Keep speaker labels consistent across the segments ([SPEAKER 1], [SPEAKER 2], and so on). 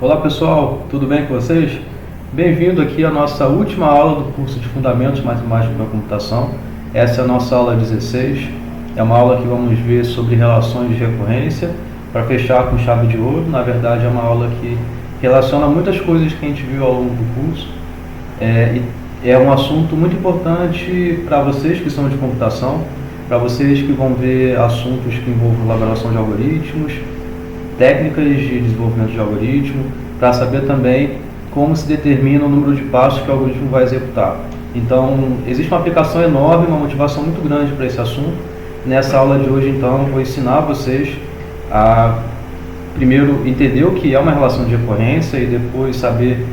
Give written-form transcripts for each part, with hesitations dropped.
[SPEAKER 1] Olá pessoal, tudo bem com vocês? Bem-vindo aqui à nossa última aula do curso de Fundamentos Matemáticos da Computação. Essa é a nossa aula 16. É uma aula que vamos ver sobre relações de recorrência para fechar com chave de ouro. Na verdade, é uma aula que relaciona muitas coisas que a gente viu ao longo do curso. É um assunto muito importante para vocês que são de computação, para vocês que vão ver assuntos que envolvem elaboração de algoritmos, técnicas de desenvolvimento de algoritmo, para saber também como se determina o número de passos que o algoritmo vai executar. Então, existe uma aplicação enorme, uma motivação muito grande para esse assunto. Nessa aula de hoje, então, vou ensinar vocês a, primeiro, entender o que é uma relação de recorrência e depois saber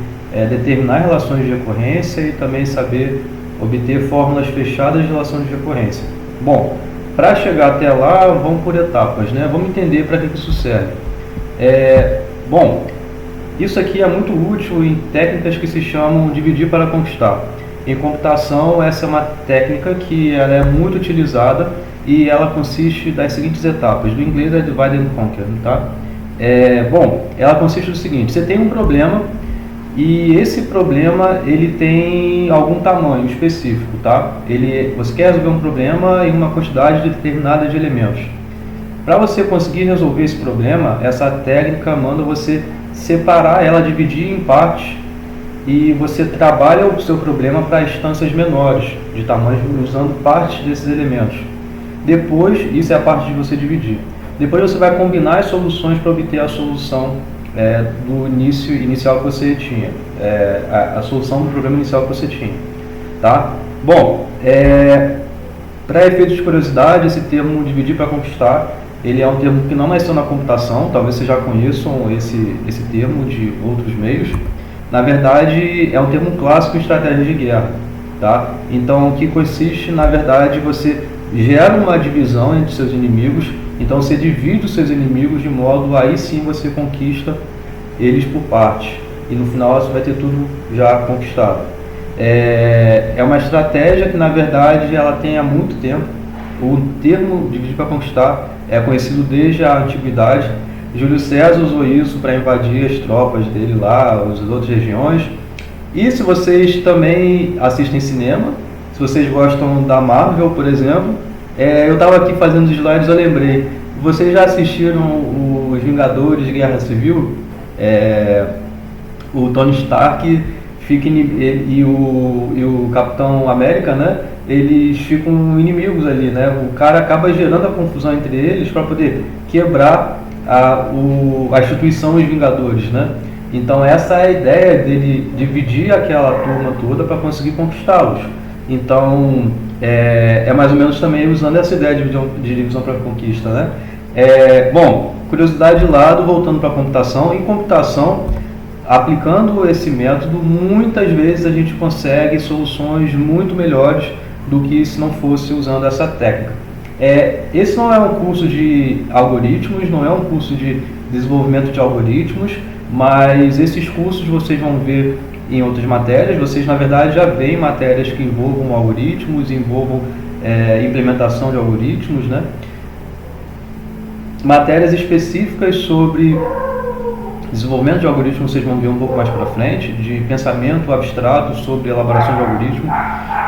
[SPEAKER 1] determinar relações de recorrência e também saber obter fórmulas fechadas de relação de recorrência. Bom, para chegar até lá, vamos por etapas, né? Vamos entender para que isso serve. Bom, isso aqui é muito útil em técnicas que se chamam dividir para conquistar. Em computação, essa é uma técnica que ela é muito utilizada e ela consiste das seguintes etapas. Do inglês é divide and conquer, tá? Bom, ela consiste do seguinte: você tem um problema e esse problema ele tem algum tamanho específico, tá? Você quer resolver um problema em uma quantidade determinada de elementos. Para você conseguir resolver esse problema, essa técnica manda você separar ela, dividir em partes, e você trabalha o seu problema para instâncias menores de tamanho usando partes desses elementos. Depois, isso é a parte de você dividir. Depois você vai combinar as soluções para obter a solução do inicial que você tinha, a solução do problema inicial que você tinha, tá? Bom, para efeitos de curiosidade, esse termo dividir para conquistar, ele é um termo que não nasceu na computação, talvez vocês já conheçam esse termo de outros meios. Na verdade, é um termo clássico em estratégia de guerra, tá? Então, o que consiste, na verdade, você gera uma divisão entre seus inimigos, então você divide os seus inimigos de modo aí sim você conquista eles por partes, e no final você vai ter tudo já conquistado. É uma estratégia que, na verdade, ela tem há muito tempo. O termo dividir para conquistar é conhecido desde a antiguidade. Júlio César usou isso para invadir as tropas dele lá, as outras regiões. E se vocês também assistem cinema, se vocês gostam da Marvel, por exemplo, eu estava aqui fazendo os slides, eu lembrei. Vocês já assistiram os Vingadores de Guerra Civil? O Tony Stark e o Capitão América, né? Eles ficam inimigos ali, né? O cara acaba gerando a confusão entre eles para poder quebrar a instituição dos Vingadores, né? Então essa é a ideia dele, dividir aquela turma toda para conseguir conquistá-los. Então é mais ou menos também usando essa ideia de divisão para conquista, né? Bom, curiosidade de lado, voltando para a computação. Em computação, aplicando esse método, muitas vezes a gente consegue soluções muito melhores do que se não fosse usando essa técnica. Esse não é um curso de algoritmos, não é um curso de desenvolvimento de algoritmos, mas esses cursos vocês vão ver em outras matérias. Vocês, na verdade, já veem matérias que envolvam algoritmos, envolvam implementação de algoritmos, né? Matérias específicas sobre desenvolvimento de algoritmos vocês vão ver um pouco mais para frente, de pensamento abstrato sobre elaboração de algoritmo.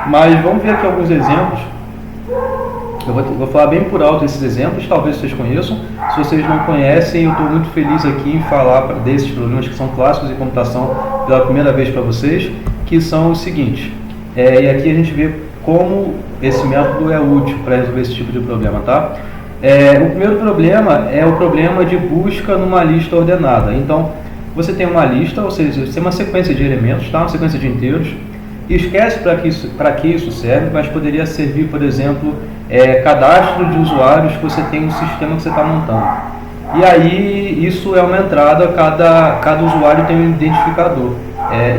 [SPEAKER 1] Mas vamos ver aqui alguns exemplos. Eu vou falar bem por alto esses exemplos, talvez vocês conheçam. Se vocês não conhecem, eu estou muito feliz aqui em falar desses problemas que são clássicos em computação pela primeira vez para vocês, que são os seguintes. E aqui a gente vê como esse método é útil para resolver esse tipo de problema, tá? O primeiro problema é o problema de busca numa lista ordenada. Então, você tem uma lista, ou seja, você tem uma sequência de elementos, tá? Uma sequência de inteiros. E esquece para que isso serve, mas poderia servir, por exemplo, cadastro de usuários que você tem no sistema que você está montando. E aí, isso é uma entrada, cada usuário tem um identificador.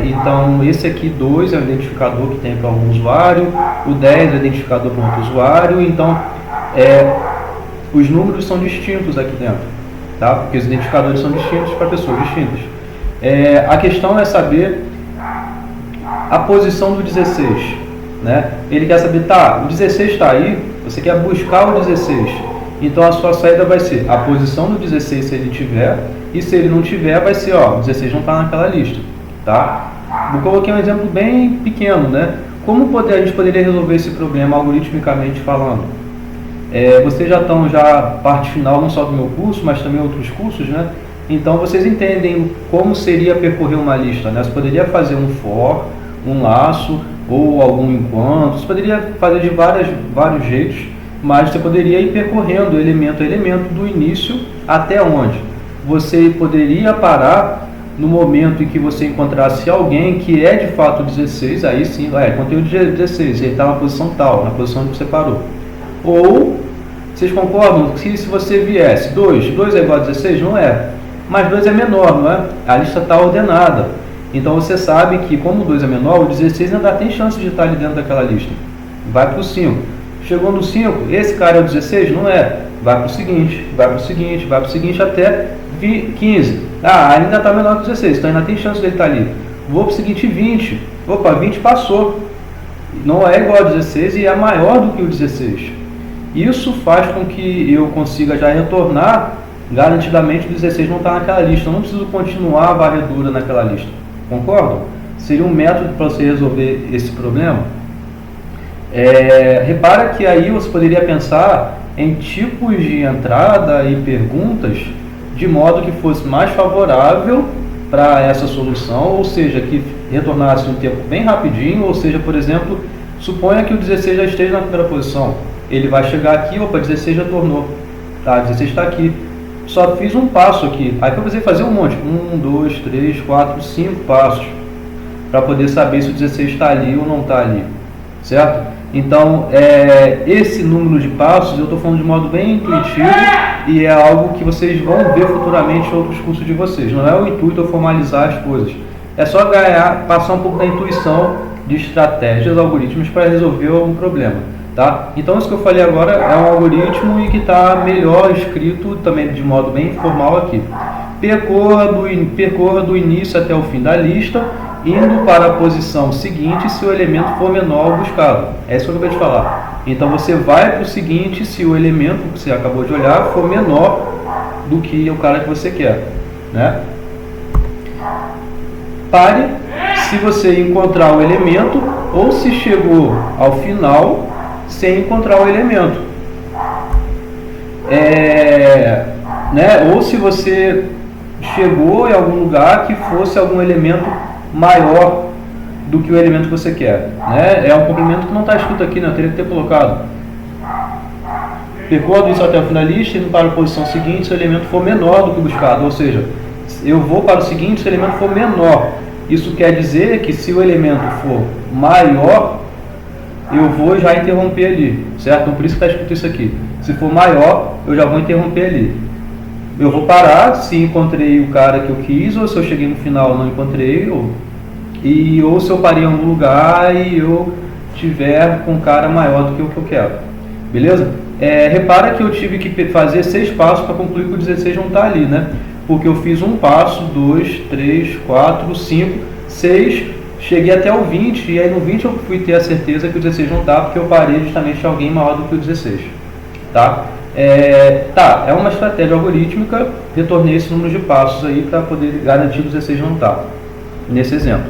[SPEAKER 1] Então, esse aqui, 2, é o identificador que tem para algum usuário, o 10 é o identificador para outro usuário. Então, os números são distintos aqui dentro, tá? Porque os identificadores são distintos para pessoas distintas. A questão é saber a posição do 16, né? Ele quer saber, o 16 está aí, você quer buscar o 16. Então a sua saída vai ser a posição do 16 se ele tiver, e se ele não tiver, vai ser, ó, o 16 não está naquela lista, tá? Vou colocar um exemplo bem pequeno, né? Como a gente poderia resolver esse problema algoritmicamente falando? Vocês já estão parte final não só do meu curso, mas também outros cursos, né? Então vocês entendem como seria percorrer uma lista, né? Você poderia fazer um for, um laço ou algum enquanto, você poderia fazer de vários jeitos, mas você poderia ir percorrendo elemento a elemento do início até onde você poderia parar no momento em que você encontrasse alguém que é de fato 16, aí sim, conteúdo de 16, ele está na posição tal, na posição que você parou. Ou, vocês concordam que se você viesse 2 é igual a 16? Não é. Mas 2 é menor, não é? A lista está ordenada. Então você sabe que como 2 é menor, o 16 ainda tem chance de estar ali dentro daquela lista. Vai para o 5. Chegou no 5, esse cara é o 16? Não é. Vai para o seguinte, vai para o seguinte, vai para o seguinte até 15. Ainda está menor que o 16, então ainda tem chance dele estar ali. Vou para o seguinte, 20. Opa, 20 passou. Não é igual a 16 e é maior do que o 16. Isso faz com que eu consiga já retornar garantidamente o 16 não está naquela lista. Eu não preciso continuar a varredura naquela lista. Concordam? Seria um método para você resolver esse problema. Repara que aí você poderia pensar em tipos de entrada e perguntas de modo que fosse mais favorável para essa solução, ou seja, que retornasse um tempo bem rapidinho, ou seja, por exemplo, suponha que o 16 já esteja na primeira posição. Ele vai chegar aqui, opa, 16 já tornou, tá, 16 está aqui. Só fiz um passo aqui, aí eu precisei fazer um monte, 1, 2, 3, 4, 5 passos, para poder saber se o 16 está ali ou não está ali, certo? Então, esse número de passos eu estou falando de modo bem intuitivo e é algo que vocês vão ver futuramente em outros cursos de vocês. Não é o intuito formalizar as coisas, é só passar um pouco da intuição de estratégias, algoritmos para resolver algum problema. Tá? Então isso que eu falei agora é um algoritmo e que está melhor escrito também de modo bem informal aqui. Percorra do início até o fim da lista, indo para a posição seguinte se o elemento for menor ao buscado. É isso que eu acabei de falar. Então você vai para o seguinte se o elemento que você acabou de olhar for menor do que o cara que você quer, né? Pare se você encontrar o elemento ou se chegou ao final sem encontrar o elemento, ou se você chegou em algum lugar que fosse algum elemento maior do que o elemento que você quer, né? É um complemento que não está escrito aqui, né? Eu teria que ter colocado. Percorra isso até o fim da lista, indo para a posição seguinte se o elemento for menor do que o buscado, ou seja, eu vou para o seguinte se o elemento for menor. Isso quer dizer que se o elemento for maior, eu vou já interromper ali, certo? Então por isso que está escrito isso aqui. Se for maior, eu já vou interromper ali. Eu vou parar se encontrei o cara que eu quis, ou se eu cheguei no final e não encontrei, ou se eu parei em algum lugar e eu tiver com um cara maior do que o que eu quero. Beleza? Repara que eu tive que fazer 6 passos para concluir que o 16 não está ali, né? Porque eu fiz um passo, 2, 3, 4, 5, 6... Cheguei até o 20 e aí no 20 eu fui ter a certeza que o 16 não está, porque eu parei justamente de alguém maior do que o 16. Tá? É uma estratégia algorítmica, retornei esse número de passos aí para poder garantir que o 16 não está, nesse exemplo.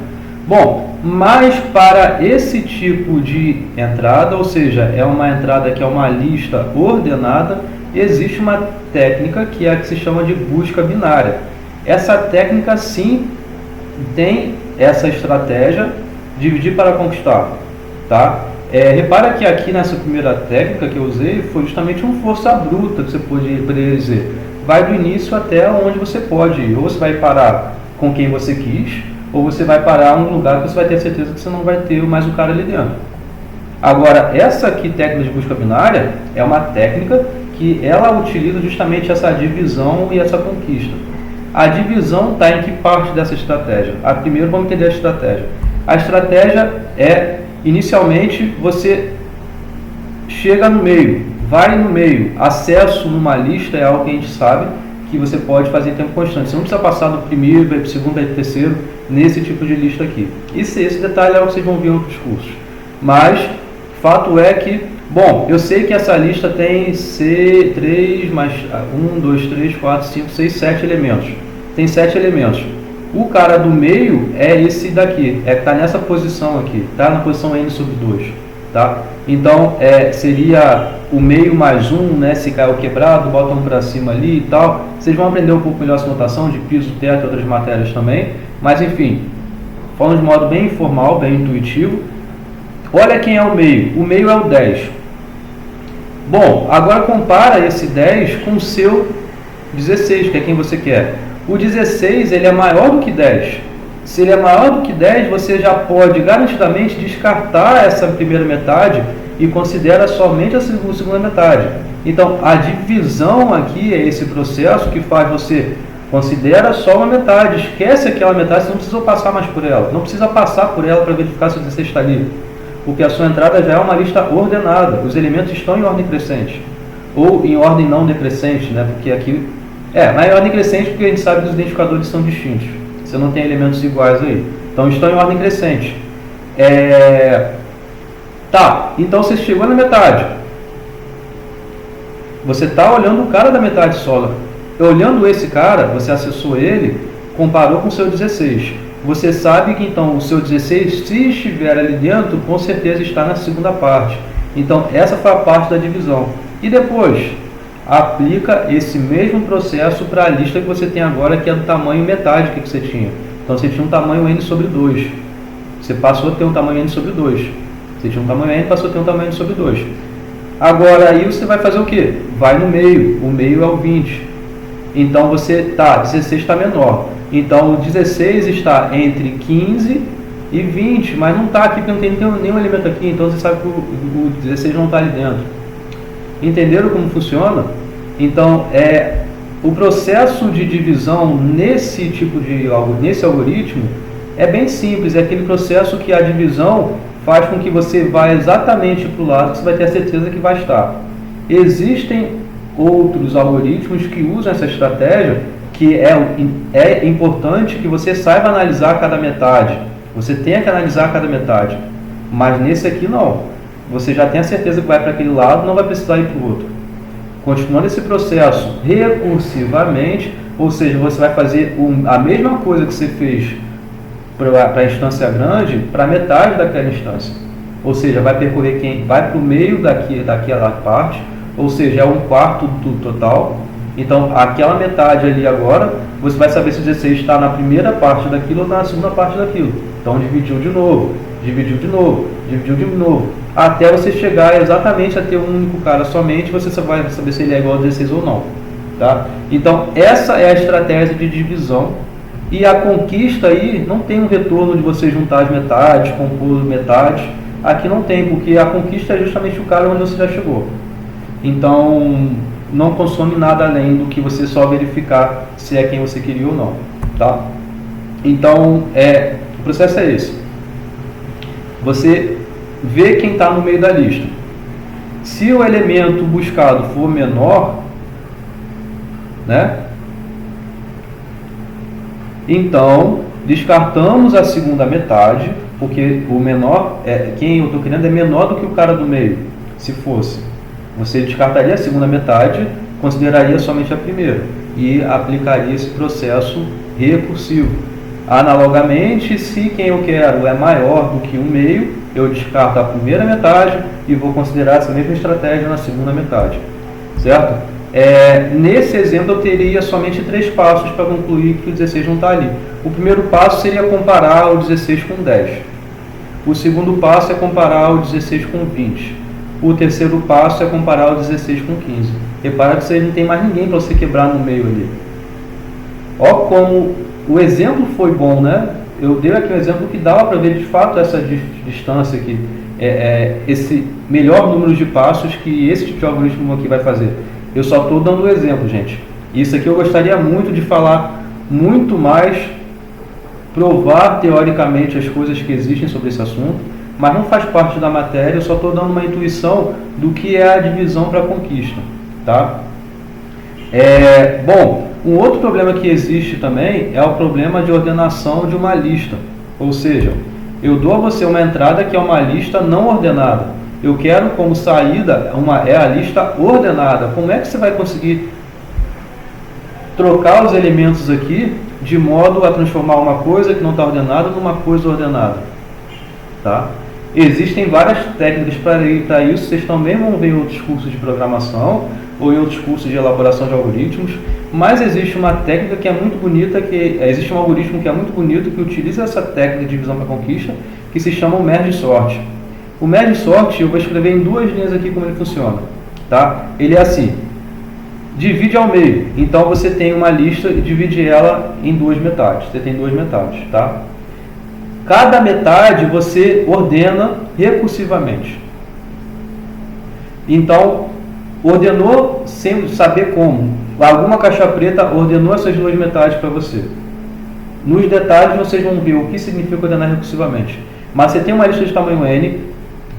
[SPEAKER 1] Bom, mas para esse tipo de entrada, ou seja, é uma entrada que é uma lista ordenada, existe uma técnica que é a que se chama de busca binária. Essa técnica sim tem essa estratégia, dividir para conquistar, tá? Repara que aqui nessa primeira técnica que eu usei foi justamente uma força bruta que você poderia dizer. Vai do início até onde você pode ir. Ou você vai parar com quem você quis, ou você vai parar em um lugar que você vai ter certeza que você não vai ter mais o cara ali dentro. Agora, essa aqui, técnica de busca binária, é uma técnica que ela utiliza justamente essa divisão e essa conquista. A divisão está em que parte dessa estratégia? Primeiro vamos entender a estratégia. A estratégia é, inicialmente, você chega no meio, vai no meio. Acesso numa lista é algo que a gente sabe que você pode fazer em tempo constante. Você não precisa passar do primeiro, para o segundo, para o terceiro, nesse tipo de lista aqui. Esse detalhe é o que vocês vão ver em outros cursos. Mas, fato é que Bom, eu sei que essa lista tem C3 mais 1, 2, 3, 4, 5, 6, 7 elementos. Tem 7 elementos. O cara do meio é esse daqui, está nessa posição aqui, está na posição n sobre 2. Tá? Então, seria o meio mais 1, né? Se caiu quebrado, bota um para cima ali e tal. Vocês vão aprender um pouco melhor essa notação de piso, teto e outras matérias também. Mas, enfim, falando de modo bem informal, bem intuitivo. Olha quem é o meio. O meio é o 10. Bom, agora compara esse 10 com o seu 16, que é quem você quer. O 16 ele é maior do que 10. Se ele é maior do que 10, você já pode garantidamente descartar essa primeira metade e considera somente a segunda metade. Então, a divisão aqui é esse processo que faz você considera só uma metade, esquece aquela metade, você não precisa passar mais por ela. Não precisa passar por ela para verificar se o 16 está ali. Porque a sua entrada já é uma lista ordenada, os elementos estão em ordem crescente, ou em ordem não decrescente, né? Porque aqui, mas em ordem crescente porque a gente sabe que os identificadores são distintos, você não tem elementos iguais aí, então estão em ordem crescente. Tá, então você chegou na metade, você está olhando o cara da metade só, olhando esse cara, você acessou ele, comparou com o seu 16. Você sabe que então o seu 16, se estiver ali dentro, com certeza está na segunda parte. Então essa foi a parte da divisão. E depois, aplica esse mesmo processo para a lista que você tem agora, que é do tamanho metade que você tinha. Então você tinha um tamanho n sobre 2. Você passou a ter um tamanho n sobre 2. Você tinha um tamanho n, passou a ter um tamanho n sobre 2. Agora aí você vai fazer o quê? Vai no meio. O meio é o 20. Então você 16 está menor. Então o 16 está entre 15 e 20, mas não está aqui porque não tem nenhum elemento aqui, então você sabe que o 16 não está ali dentro. Entenderam como funciona? Então o processo de divisão nesse algoritmo é bem simples, é aquele processo que a divisão faz com que você vá exatamente para o lado que você vai ter a certeza que vai estar. Existem outros algoritmos que usam essa estratégia, que é importante que você saiba analisar cada metade. Você tenha que analisar cada metade. Mas nesse aqui não. Você já tem a certeza que vai para aquele lado, não vai precisar ir para o outro. Continuando esse processo recursivamente, ou seja, você vai fazer a mesma coisa que você fez para a instância grande, para metade daquela instância. Ou seja, vai percorrer vai para o meio daquela parte, ou seja, é 1/4 do total. Então, aquela metade ali agora, você vai saber se o 16 está na primeira parte daquilo ou na segunda parte daquilo. Então, dividiu de novo, dividiu de novo, dividiu de novo, até você chegar exatamente a ter um único cara somente, você só vai saber se ele é igual a 16 ou não. Tá? Então, essa é a estratégia de divisão. E a conquista aí não tem um retorno de você juntar as metades, compor metades. Aqui não tem, porque a conquista é justamente o cara onde você já chegou. Então, não consome nada além do que você só verificar se é quem você queria ou não, tá? Então, o processo é esse. Você vê quem está no meio da lista. Se o elemento buscado for menor, né? Então, descartamos a segunda metade, porque o menor, quem eu estou querendo é menor do que o cara do meio, se fosse. Você descartaria a segunda metade, consideraria somente a primeira e aplicaria esse processo recursivo. Analogamente, se quem eu quero é maior do que um meio, eu descarto a primeira metade e vou considerar essa mesma estratégia na segunda metade. Certo? Nesse exemplo eu teria somente 3 passos para concluir que o 16 não está ali. O primeiro passo seria comparar o 16 com 10. O segundo passo é comparar o 16 com 20. O terceiro passo é comparar o 16 com 15. Repara que você não tem mais ninguém para você quebrar no meio ali. Ó como o exemplo foi bom, né? Eu dei aqui um exemplo que dava para ver de fato essa distância aqui. Esse melhor número de passos que esse tipo de algoritmo aqui vai fazer. Eu só estou dando o exemplo, gente. Isso aqui eu gostaria muito de falar muito mais, provar teoricamente as coisas que existem sobre esse assunto, mas não faz parte da matéria, eu só estou dando uma intuição do que é a divisão para a conquista. Tá? Bom, um outro problema que existe também é o problema de ordenação de uma lista. Ou seja, eu dou a você uma entrada que é uma lista não ordenada. Eu quero como saída a lista ordenada. Como é que você vai conseguir trocar os elementos aqui de modo a transformar uma coisa que não está ordenada numa coisa ordenada? Tá? Existem várias técnicas para isso. Vocês também vão ver em outros cursos de programação ou em outros cursos de elaboração de algoritmos, mas existe uma técnica que é muito bonita, existe um algoritmo que é muito bonito que utiliza essa técnica de divisão para conquista, que se chama o merge sort. O merge sort eu vou escrever em duas linhas aqui como ele funciona, tá? Ele é assim: divide ao meio. Então você tem uma lista e divide ela em duas metades. Você tem duas metades, tá? Cada metade você ordena recursivamente. Então, ordenou sem saber como. Alguma caixa preta ordenou essas duas metades para você. Nos detalhes vocês vão ver o que significa ordenar recursivamente. Mas você tem uma lista de tamanho n,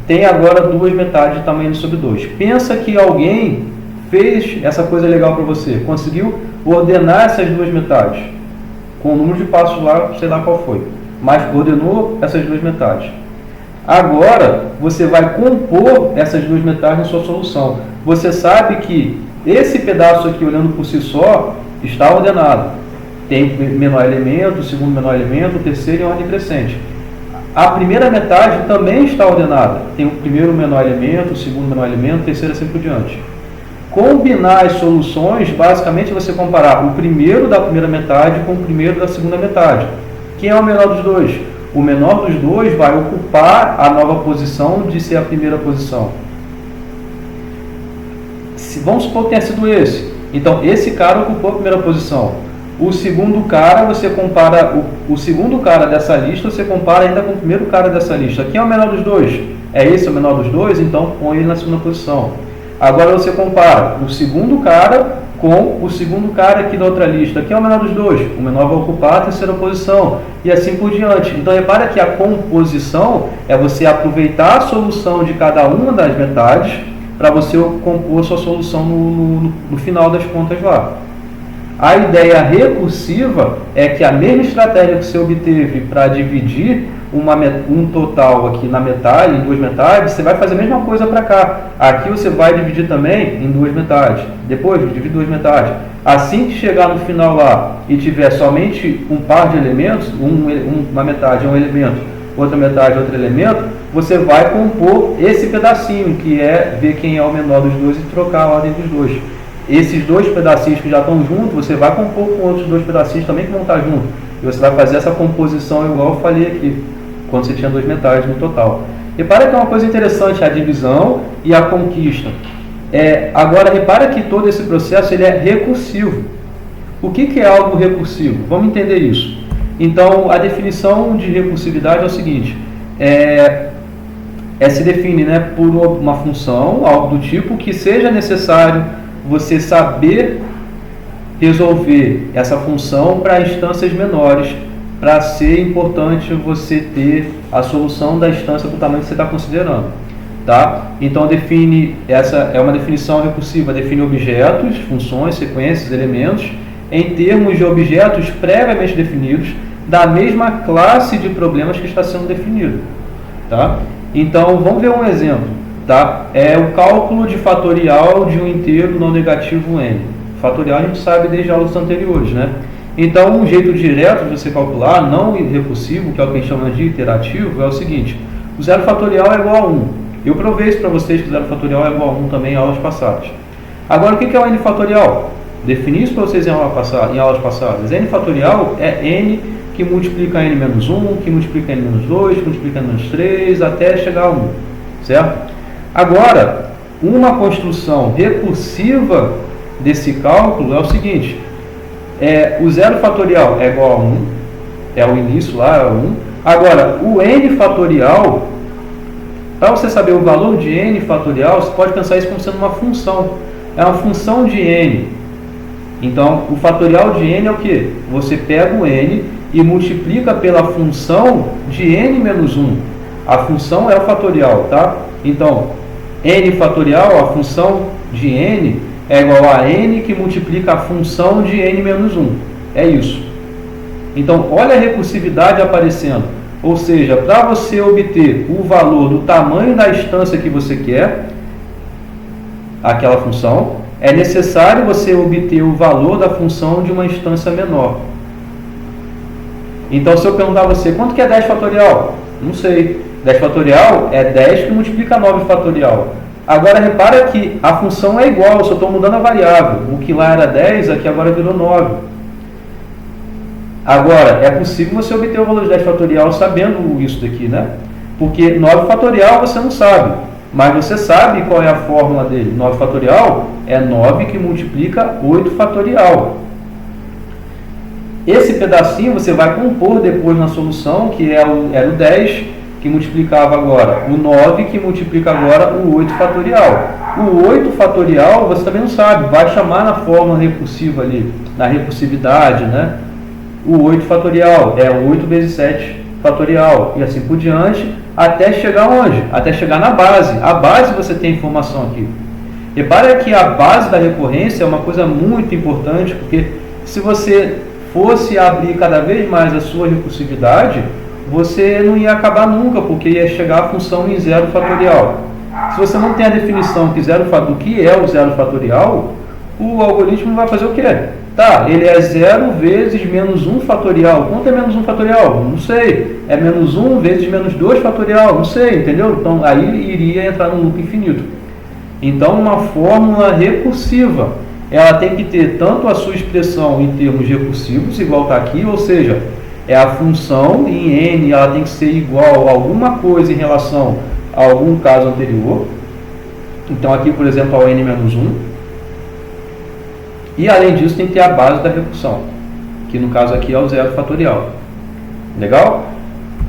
[SPEAKER 1] tem agora duas metades de tamanho n sobre 2. Pensa que alguém fez essa coisa legal para você, conseguiu ordenar essas duas metades, com o número de passos lá, sei lá qual foi, mas ordenou essas duas metades. Agora, você vai compor essas duas metades na sua solução. Você sabe que esse pedaço aqui, olhando por si só, está ordenado. Tem menor elemento, o segundo menor elemento, o terceiro em ordem crescente. A primeira metade também está ordenada. Tem o primeiro menor elemento, o segundo menor elemento, o terceiro assim por diante. Combinar as soluções, basicamente você comparar o primeiro da primeira metade com o primeiro da segunda metade. Quem é o menor dos dois? O menor dos dois vai ocupar a nova posição de ser a primeira posição. Vamos supor que tenha sido esse. Então, esse cara ocupou a primeira posição. O segundo cara, você compara o segundo cara dessa lista, você compara ainda com o primeiro cara dessa lista. Quem é o menor dos dois? É esse o menor dos dois? Então, põe ele na segunda posição. Agora você compara o segundo cara com o segundo cara aqui da outra lista. Quem é o menor dos dois? O menor vai ocupar a terceira posição. E assim por diante. Então, repara que a composição é você aproveitar a solução de cada uma das metades para você compor sua solução no final das contas lá. A ideia recursiva é que a mesma estratégia que você obteve para dividir um total aqui na metade, em duas metades, você vai fazer a mesma coisa para cá. Aqui você vai dividir também em duas metades. Depois divide duas metades. Assim que chegar no final lá e tiver somente um par de elementos, uma metade é um elemento, outra metade é outro elemento, você vai compor esse pedacinho, que é ver quem é o menor dos dois e trocar a ordem dos dois. Esses dois pedacinhos que já estão juntos, você vai compor com outros dois pedacinhos também que vão estar juntos. E você vai fazer essa composição igual eu falei aqui, quando você tinha duas metades no total. Repara que é uma coisa interessante a divisão e a conquista. Agora, repara que todo esse processo ele é recursivo. O que é algo recursivo? Vamos entender isso. Então, a definição de recursividade é o seguinte. Se define, né, por uma função, algo do tipo que seja necessário você saber resolver essa função para instâncias menores, para ser importante você ter a solução da instância do tamanho que você está considerando. Tá? Então essa é uma definição recursiva, define objetos, funções, sequências, elementos, em termos de objetos previamente definidos, da mesma classe de problemas que está sendo definido. Tá? Então vamos ver um exemplo. Tá? É o cálculo de fatorial de um inteiro não negativo n. Fatorial a gente sabe desde aulas anteriores, né? Então, um jeito direto de você calcular, não recursivo, que é o que a gente chama de iterativo, é o seguinte: o zero fatorial é igual a 1. Eu provei isso para vocês que o zero fatorial é igual a 1 também em aulas passadas. Agora, o que é o n fatorial? Defini isso para vocês em aulas passadas. N fatorial é n que multiplica n menos 1, que multiplica n menos 2, que multiplica n menos 3, até chegar a 1. Certo? Agora, uma construção recursiva desse cálculo é o seguinte: o zero fatorial é igual a 1, é o início lá, é 1. Agora, o n fatorial, para você saber o valor de n fatorial, você pode pensar isso como sendo uma função. É uma função de n. Então, o fatorial de n é o que? Você pega o n e multiplica pela função de n menos 1. A função é o fatorial, tá? Então, n fatorial, a função de n, é igual a n que multiplica a função de n menos 1. É isso. Então, olha a recursividade aparecendo. Ou seja, para você obter o valor do tamanho da instância que você quer, aquela função, é necessário você obter o valor da função de uma instância menor. Então, se eu perguntar a você, quanto que é 10 fatorial? Não sei. 10 fatorial é 10 que multiplica 9 fatorial. Agora, repara que a função é igual, eu só estou mudando a variável. O que lá era 10, aqui agora virou 9. Agora, é possível você obter o valor de 10 fatorial sabendo isso daqui, né? Porque 9 fatorial você não sabe, mas você sabe qual é a fórmula dele. 9 fatorial é 9 que multiplica 8 fatorial. Esse pedacinho você vai compor depois na solução, que era o 10, que multiplicava agora o 9, que multiplica agora o 8 fatorial. O 8 fatorial você também não sabe, vai chamar na fórmula recursiva ali, na recursividade, né? O 8 fatorial é 8 vezes 7 fatorial, e assim por diante, até chegar onde? Até chegar na base. A base você tem informação aqui. Repara que a base da recorrência é uma coisa muito importante, porque se você fosse abrir cada vez mais a sua recursividade, você não ia acabar nunca, porque ia chegar a função em zero fatorial. Se você não tem a definição do que é o zero fatorial, o algoritmo vai fazer o quê? Tá, ele é 0 vezes menos 1 fatorial. Quanto é menos 1 fatorial? Não sei. É menos 1 vezes menos 2 fatorial? Não sei, entendeu? Então, aí iria entrar no loop infinito. Então, uma fórmula recursiva, ela tem que ter tanto a sua expressão em termos recursivos, igual está aqui, ou seja, é a função em n, ela tem que ser igual a alguma coisa em relação a algum caso anterior. Então, aqui, por exemplo, ao n menos 1. E além disso tem que ter a base da recursão, que no caso aqui é o zero fatorial. Legal?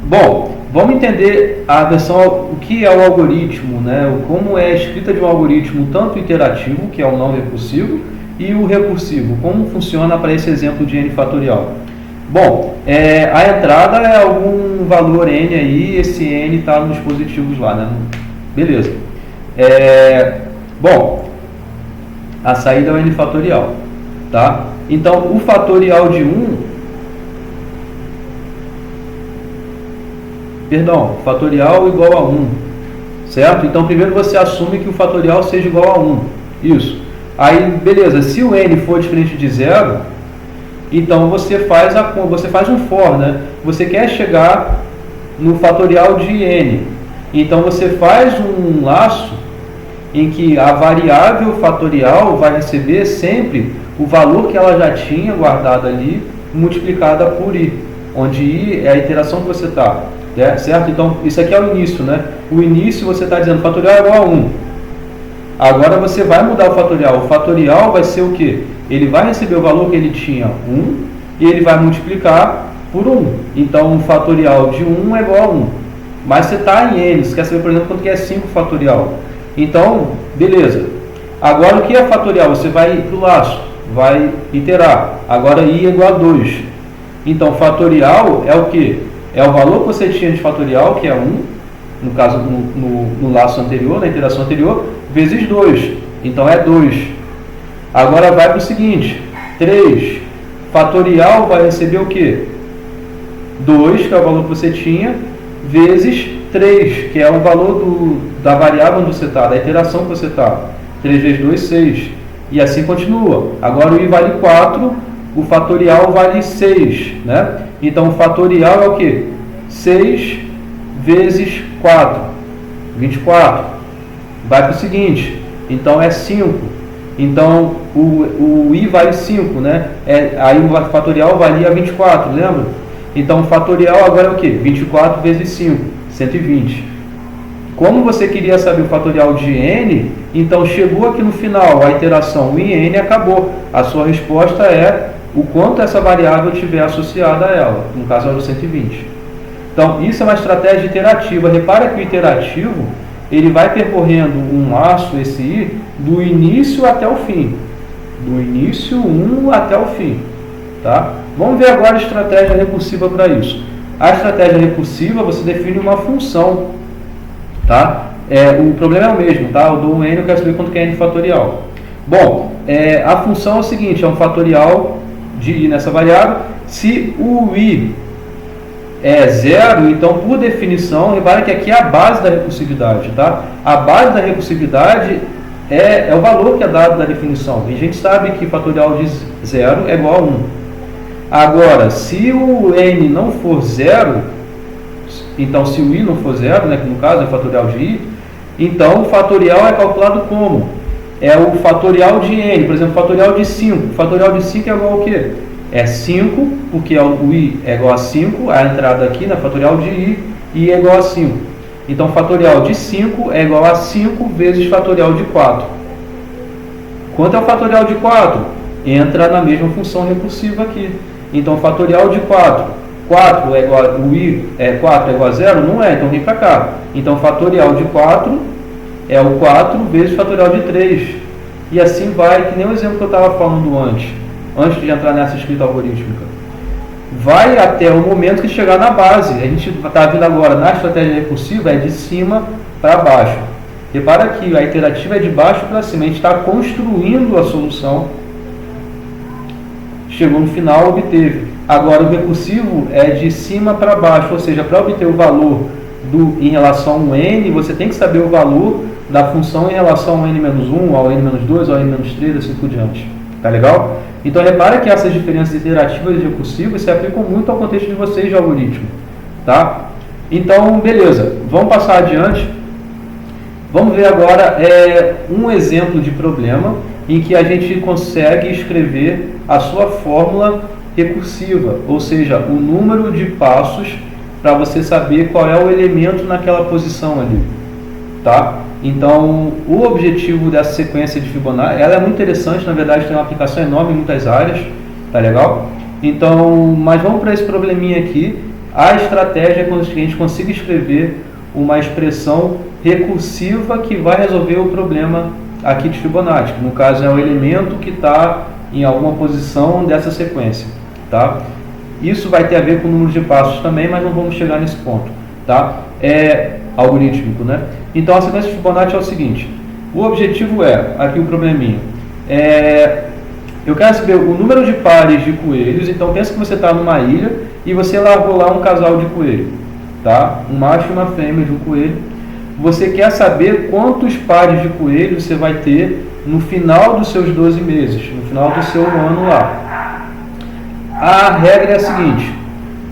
[SPEAKER 1] Bom, vamos entender a versão, o que é o algoritmo, né? Como é a escrita de um algoritmo tanto iterativo, que é o não recursivo, e o recursivo, como funciona para esse exemplo de n fatorial. Bom, a entrada é algum valor n aí, esse n está nos positivos lá, né? Beleza. Bom, a saída é o n fatorial, tá? Então, o fatorial de 1, fatorial igual a 1, certo? Então, primeiro você assume que o fatorial seja igual a 1, isso. Aí, beleza, se o n for diferente de 0, então você faz um for, né? Você quer chegar no fatorial de n, então você faz um laço em que a variável fatorial vai receber sempre o valor que ela já tinha guardado ali, multiplicada por i, onde i é a iteração que você está, certo? Então, isso aqui é o início, né? O início você está dizendo fatorial é igual a 1. Agora você vai mudar o fatorial vai ser o quê? Ele vai receber o valor que ele tinha, 1, e ele vai multiplicar por 1. Então, o fatorial de 1 é igual a 1. Mas você está em n, você quer saber, por exemplo, quanto que é 5 fatorial. Então, beleza. Agora, o que é fatorial? Você vai para o laço, vai iterar. Agora, i é igual a 2. Então, fatorial é o quê? É o valor que você tinha de fatorial, que é 1, no caso, no laço anterior, na iteração anterior, vezes 2. Então, é 2. Agora, vai para o seguinte, 3. Fatorial vai receber o quê? 2, que é o valor que você tinha, vezes 3, que é o valor da variável onde você está, da iteração que você está. 3 vezes 2, 6. E assim continua. Agora o i vale 4, o fatorial vale 6. Né? Então o fatorial é o quê? 6 vezes 4. 24. Vai para o seguinte. Então é 5. Então o i vale 5. Né? Aí o fatorial valia 24, lembra? Então o fatorial agora é o quê? 24 vezes 5. 120. Como você queria saber o fatorial de n, então chegou aqui no final a iteração em n acabou. A sua resposta é o quanto essa variável tiver associada a ela. No caso era o 120. Então isso é uma estratégia iterativa. Repara que o iterativo ele vai percorrendo um laço, esse i, do início até o fim. Do início 1 até o fim. Tá? Vamos ver agora a estratégia recursiva para isso. A estratégia recursiva, você define uma função, tá? O problema é o mesmo, tá? Eu dou um n, eu quero saber quanto que é n fatorial. Bom, a função é o seguinte, é um fatorial de i nessa variável. Se o i é zero, então por definição, repara que aqui é a base da recursividade, tá? A base da recursividade é o valor que é dado da definição. E a gente sabe que fatorial de zero é igual a 1. Agora, se o n não for zero, então se o i não for zero, né, que no caso é o fatorial de i, então o fatorial é calculado como? É o fatorial de n, por exemplo, fatorial de 5. O fatorial de 5 é igual ao quê? É 5, porque o i é igual a 5, a entrada aqui na fatorial de i é igual a 5. Então, fatorial de 5 é igual a 5 vezes fatorial de 4. Quanto é o fatorial de 4? Entra na mesma função recursiva aqui. Então, fatorial de 4. 4 é igual a, o i é 4 é igual a 0? Não é, então vem para cá. Então, fatorial de 4 é o 4 vezes fatorial de 3. E assim vai, que nem o exemplo que eu estava falando antes de entrar nessa escrita algorítmica. Vai até o momento que chegar na base. A gente está vendo agora na estratégia recursiva, é de cima para baixo. Repara que a iterativa é de baixo para cima. A gente está construindo a solução. Chegou no final, obteve. Agora o recursivo é de cima para baixo, ou seja, para obter o valor em relação ao n, você tem que saber o valor da função em relação ao n-1, ao n-2, ao n-3, assim por diante. Tá legal? Então, repara que essas diferenças iterativas e recursivas se aplicam muito ao contexto de vocês de algoritmo. Tá? Então, beleza. Vamos passar adiante. Vamos ver agora um exemplo de problema em que a gente consegue escrever a sua fórmula recursiva, ou seja, o número de passos para você saber qual é o elemento naquela posição ali. Tá? Então, o objetivo dessa sequência de Fibonacci, ela é muito interessante, na verdade tem uma aplicação enorme em muitas áreas, tá legal? Então, mas vamos para esse probleminha aqui. A estratégia é que a gente consiga escrever uma expressão recursiva que vai resolver o problema aqui de Fibonacci, que no caso é o elemento que está em alguma posição dessa sequência, tá? Isso vai ter a ver com o número de passos também, mas não vamos chegar nesse ponto, tá? É algorítmico, né? Então a sequência de Fibonacci é o seguinte: o objetivo aqui o probleminha, eu quero saber o número de pares de coelhos. Então pensa que você está numa ilha e você largou lá um casal de coelho, tá? Um macho e uma fêmea de um coelho. Você quer saber quantos pares de coelhos você vai ter no final dos seus 12 meses, no final do seu ano lá. A regra é a seguinte: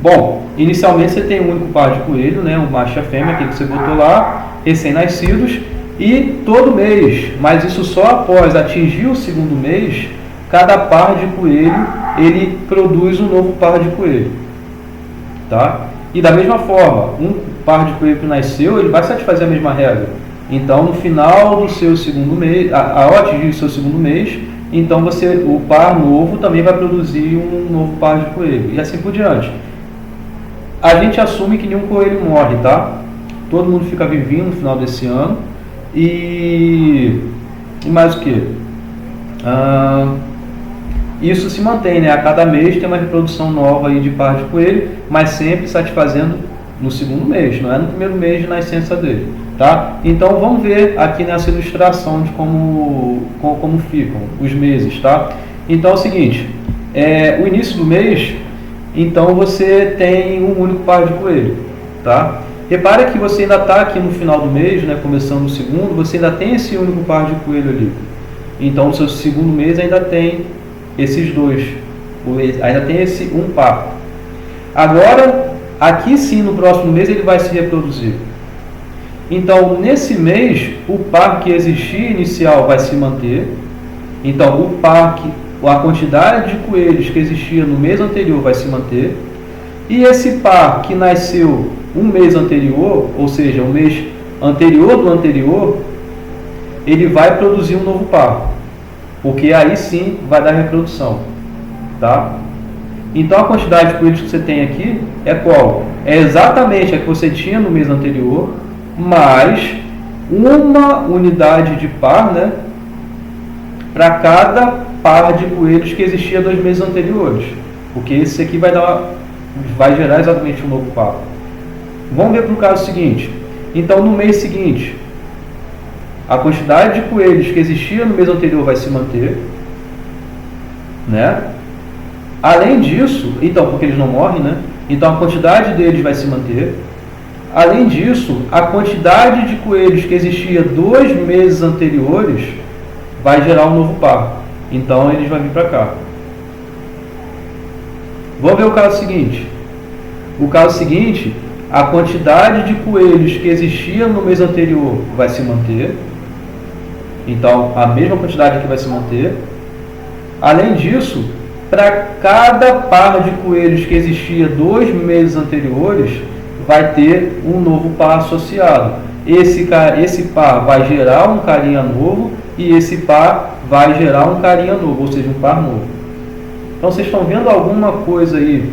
[SPEAKER 1] bom, inicialmente você tem um único par de coelho, né? O macho e a fêmea, aquele que você botou lá, recém-nascidos, e todo mês, mas isso só após atingir o segundo mês, cada par de coelho, ele produz um novo par de coelho, tá? E da mesma forma, um par de coelho que nasceu, ele vai satisfazer a mesma regra. Então, no final do seu segundo mês, ao atingir o seu segundo mês, então o par novo também vai produzir um novo par de coelho, e assim por diante. A gente assume que nenhum coelho morre, tá? Todo mundo fica vivinho no final desse ano. E mais o que? Isso se mantém, né? A cada mês tem uma reprodução nova aí de par de coelho, mas sempre satisfazendo no segundo mês, não é no primeiro mês de nascença dele, tá? Então vamos ver aqui nessa ilustração de como ficam os meses, tá? Então é o seguinte, o início do mês, então você tem um único par de coelho, tá? Repara que você ainda está aqui no final do mês, né, começando o segundo, você ainda tem esse único par de coelho ali. Então no seu segundo mês ainda tem esses dois, ainda tem esse um par. Agora, aqui sim no próximo mês ele vai se reproduzir. Então nesse mês, o par que existia inicial vai se manter. Então a quantidade de coelhos que existia no mês anterior vai se manter. E esse par que nasceu um mês anterior, ou seja, o mês anterior do anterior, ele vai produzir um novo par, porque aí sim vai dar reprodução, tá? Então a quantidade de coelhos que você tem aqui é qual? É exatamente a que você tinha no mês anterior, mais uma unidade de par, né, para cada par de coelhos que existia 2 meses anteriores, porque esse aqui vai gerar exatamente um novo par. Vamos ver para o caso seguinte. Então, no mês seguinte, a quantidade de coelhos que existia no mês anterior vai se manter, né? Além disso, então, porque eles não morrem, né? Então a quantidade deles vai se manter. Além disso, a quantidade de coelhos que existia 2 meses anteriores vai gerar um novo par. Então eles vão vir para cá. Vamos ver o caso seguinte. O caso seguinte, a quantidade de coelhos que existia no mês anterior vai se manter. Então, a mesma quantidade aqui vai se manter. Além disso, para cada par de coelhos que existia 2 meses anteriores, vai ter um novo par associado. Esse par vai gerar um carinha novo e esse par vai gerar um carinha novo, ou seja, um par novo. Então, vocês estão vendo alguma coisa aí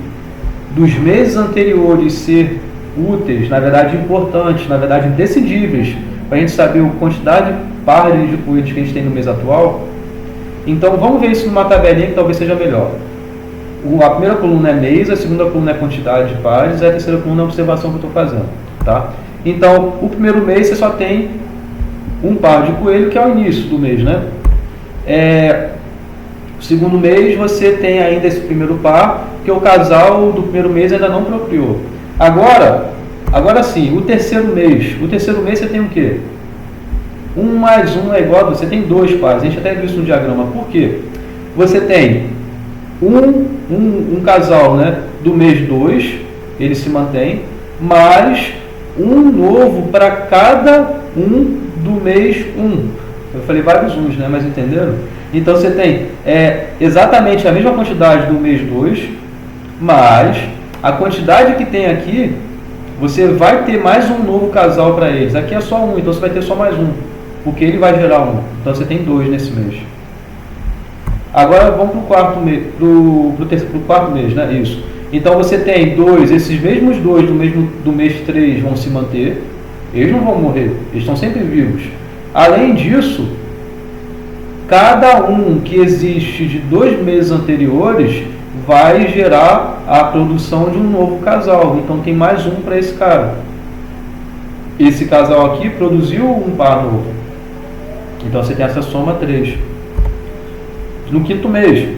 [SPEAKER 1] dos meses anteriores ser úteis, na verdade importantes, na verdade imprescindíveis, para a gente saber a quantidade de pares de coelhos que a gente tem no mês atual? Então vamos ver isso numa tabelinha que talvez seja melhor. A primeira coluna é mês, a segunda coluna é quantidade de pares, e a terceira coluna é a observação que eu estou fazendo. Tá? Então, o primeiro mês você só tem um par de coelho, que é o início do mês, né? O segundo mês você tem ainda esse primeiro par, que o casal do primeiro mês ainda não procriou. Agora sim, o terceiro mês você tem o quê? 1 mais 1 é igual a 2, você tem 2 pares, a gente até viu isso no diagrama. Por quê? Você tem um casal, né, do mês 2, ele se mantém, mais um novo para cada um do mês 1. Eu falei vários uns, né, mas entenderam? Então você tem exatamente a mesma quantidade do mês 2, mas a quantidade que tem aqui, você vai ter mais um novo casal para eles. Aqui é só um, então você vai ter só mais um, porque ele vai gerar um. Então você tem 2 nesse mês. Agora vamos para o quarto mês, pro quarto mês, né? Isso. Então você tem 2, esses mesmos 2 do mês 3 vão se manter. Eles não vão morrer, eles estão sempre vivos. Além disso, cada um que existe de 2 meses anteriores vai gerar a produção de um novo casal. Então tem mais um para esse cara. Esse casal aqui produziu um par novo. Então você tem essa soma 3. No quinto mês,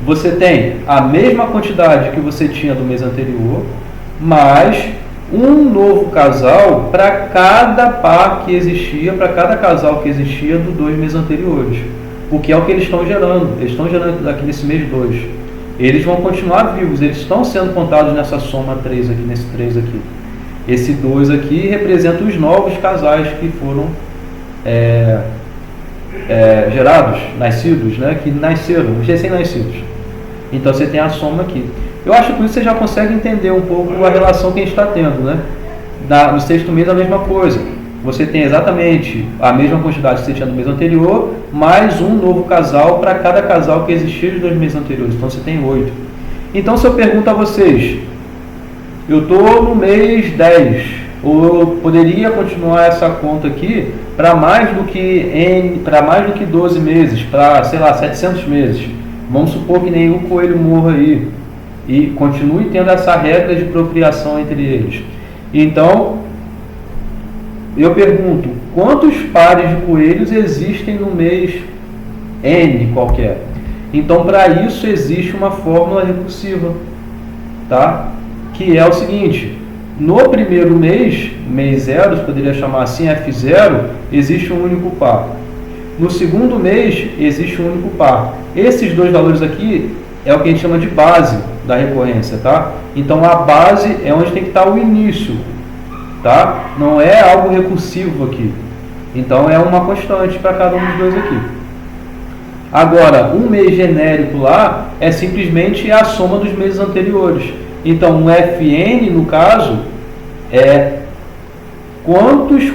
[SPEAKER 1] você tem a mesma quantidade que você tinha do mês anterior, mais um novo casal para cada par que existia, para cada casal que existia dos 2 meses anteriores. Porque é o que eles estão gerando. Eles estão gerando aqui nesse mês 2. Eles vão continuar vivos, eles estão sendo contados nessa soma 3 aqui, nesse 3 aqui. Esse 2 aqui representa os novos casais que foram gerados, nascidos, né? Que nasceram, os recém-nascidos. Então você tem a soma aqui. Eu acho que com isso você já consegue entender um pouco a relação que a gente está tendo, né? No sexto mês a mesma coisa. Você tem exatamente a mesma quantidade que você tinha no mês anterior, mais um novo casal para cada casal que existia dos 2 meses anteriores. Então você tem 8. Então se eu pergunto a vocês, eu estou no mês 10, ou eu poderia continuar essa conta aqui para mais do que 12 meses, para, sei lá, 700 meses. Vamos supor que nenhum coelho morra aí e continue tendo essa regra de procriação entre eles. Então, eu pergunto, quantos pares de coelhos existem no mês N qualquer? Então, para isso existe uma fórmula recursiva, tá? Que é o seguinte: no primeiro mês, mês 0, você poderia chamar assim, F0, existe um único par. No segundo mês, existe um único par. Esses 2 valores aqui é o que a gente chama de base da recorrência, tá? Então, a base é onde tem que estar o início, tá? Não é algo recursivo aqui. Então, é uma constante para cada um dos 2 aqui. Agora, um mês genérico lá é simplesmente a soma dos meses anteriores. Então, um Fn, no caso, é quantos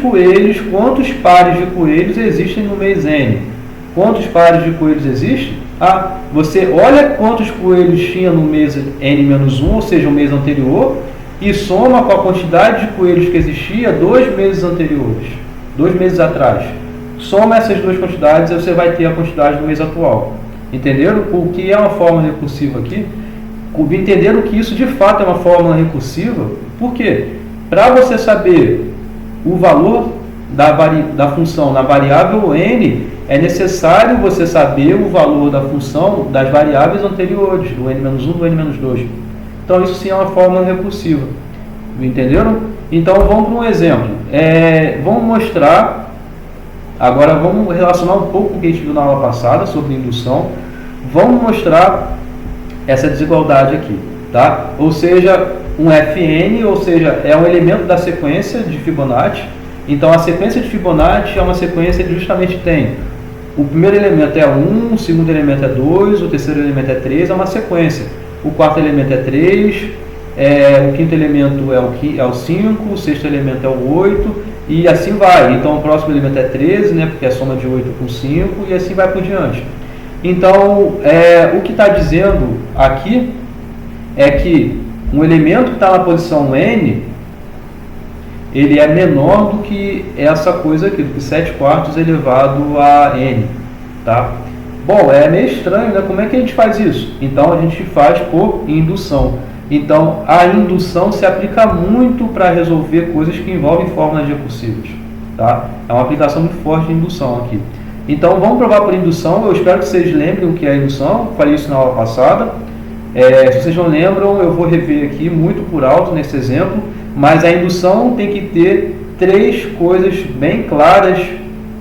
[SPEAKER 1] pares de coelhos existem no mês N. Quantos pares de coelhos existem? Você olha quantos coelhos tinha no mês N-1, ou seja, o mês anterior, e soma com a quantidade de coelhos que existia 2 meses anteriores, 2 meses atrás. Soma essas 2 quantidades e você vai ter a quantidade do mês atual. Entenderam? O que é uma fórmula recursiva aqui? Entenderam que isso de fato é uma fórmula recursiva? Por quê? Para você saber o valor da função na variável n, é necessário você saber o valor da função das variáveis anteriores, do n-1 e do n-2. Então isso sim é uma fórmula recursiva. Entenderam? Então vamos para um exemplo. Vamos mostrar, agora vamos relacionar um pouco com o que a gente viu na aula passada sobre indução. Vamos mostrar essa desigualdade aqui, tá? Ou seja, um Fn, ou seja, é um elemento da sequência de Fibonacci. Então a sequência de Fibonacci é uma sequência que justamente tem o primeiro elemento é 1, o segundo elemento é 2, o terceiro elemento é 3, é uma sequência. O quarto elemento é 3, o quinto elemento é o 5, o sexto elemento é o 8 e assim vai. Então o próximo elemento é 13, né, porque é a soma de 8 com 5 e assim vai por diante. Então o que está dizendo aqui é que um elemento que está na posição n, ele é menor do que essa coisa aqui, do que 7 quartos elevado a n, tá? Bom, é meio estranho, né? Como é que a gente faz isso? Então a gente faz por indução. Então a indução se aplica muito para resolver coisas que envolvem fórmulas recursivas, tá? É uma aplicação muito forte de indução aqui. Então vamos provar por indução. Eu espero que vocês lembrem o que é indução. Eu falei isso na aula passada. Se vocês não lembram, eu vou rever aqui muito por alto nesse exemplo. Mas a indução tem que ter 3 coisas bem claras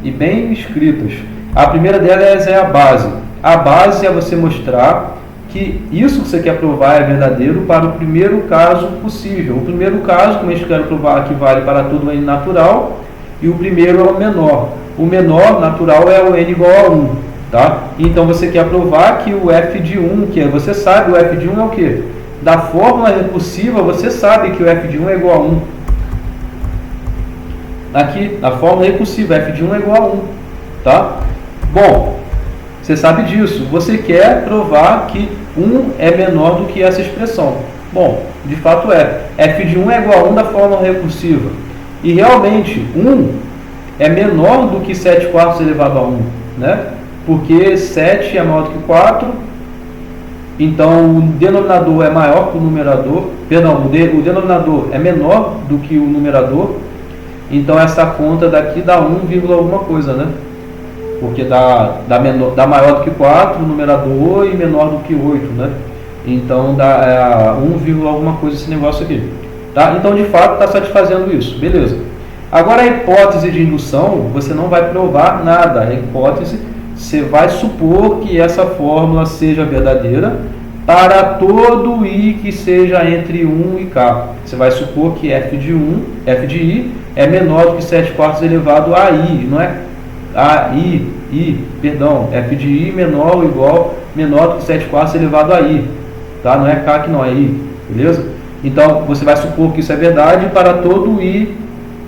[SPEAKER 1] e bem escritas. A primeira delas é a base. A base é você mostrar que isso que você quer provar é verdadeiro para o primeiro caso possível. O primeiro caso, como a gente quer provar, que vale para todo n natural, e o primeiro é o menor. O menor natural é o n igual a 1. Tá? Então você quer provar que o f de 1, que você sabe, o f de 1 é o quê? Da fórmula recursiva, você sabe que o f de 1 é igual a 1. Aqui, na fórmula recursiva, f de 1 é igual a 1. Tá? Bom, você sabe disso. Você quer provar que 1 é menor do que essa expressão. Bom, de fato é. F de 1 é igual a 1 da fórmula recursiva. E realmente, 1 é menor do que 7 quartos elevado a 1. Né? Porque 7 é maior do que 4. Então, o denominador é maior que o numerador. Perdão, o denominador é menor do que o numerador. Então, essa conta daqui dá 1, alguma coisa, né? Porque dá maior do que 4 o numerador e menor do que 8, né? Então, dá 1, alguma coisa esse negócio aqui. Tá? Então, de fato, está satisfazendo isso. Beleza. Agora, a hipótese de indução, você não vai provar nada. A hipótese, você vai supor que essa fórmula seja verdadeira para todo i que seja entre 1 e k. Você vai supor que f de i é menor do que 7 quartos elevado a i, não é? F de i menor ou igual, menor do que 7 quartos elevado a i. Tá? Não é k que não é i, beleza? Então, você vai supor que isso é verdade para todo i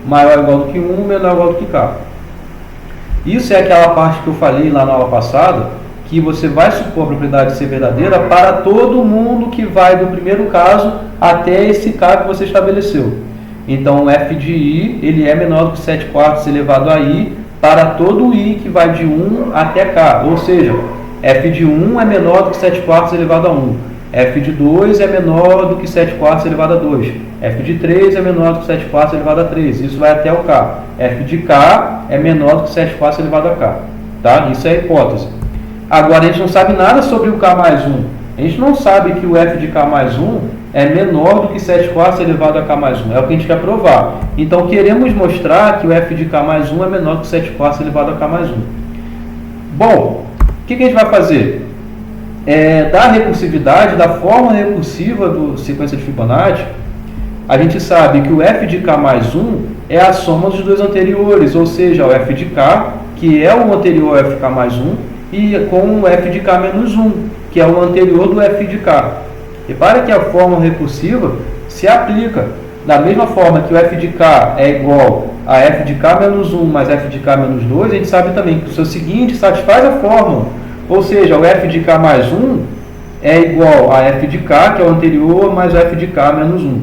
[SPEAKER 1] maior ou igual do que 1, menor ou igual do que k. Isso é aquela parte que eu falei lá na aula passada, que você vai supor a propriedade ser verdadeira para todo mundo que vai do primeiro caso até esse k que você estabeleceu. Então, f de i ele é menor do que 7 quartos elevado a i para todo i que vai de 1 até k. Ou seja, f de 1 é menor do que 7 quartos elevado a 1. F de 2 é menor do que 7 quartos elevado a 2. F de 3 é menor do que 7 quartos elevado a 3. Isso vai até o k. F de k é menor do que 7 quartos elevado a k. Tá? Isso é a hipótese. Agora, a gente não sabe nada sobre o k mais 1. A gente não sabe que o f de k mais 1 é menor do que 7 quartos elevado a k mais 1. É o que a gente quer provar. Então, queremos mostrar que o f de k mais 1 é menor do que 7 quartos elevado a k mais 1. Bom, o que a gente vai fazer? Da recursividade, da fórmula recursiva do sequência de Fibonacci, a gente sabe que o f de k mais 1 é a soma dos dois anteriores, ou seja, o f de k, que é o anterior ao fk mais 1, e com o f de k menos 1, que é o anterior do f de k. Repare que a fórmula recursiva se aplica da mesma forma que o f de k é igual a f de k menos 1 mais f de k menos 2, a gente sabe também que o seu seguinte satisfaz a fórmula. Ou seja, o f de k mais 1 é igual a f de k, que é o anterior, mais o f de k menos 1.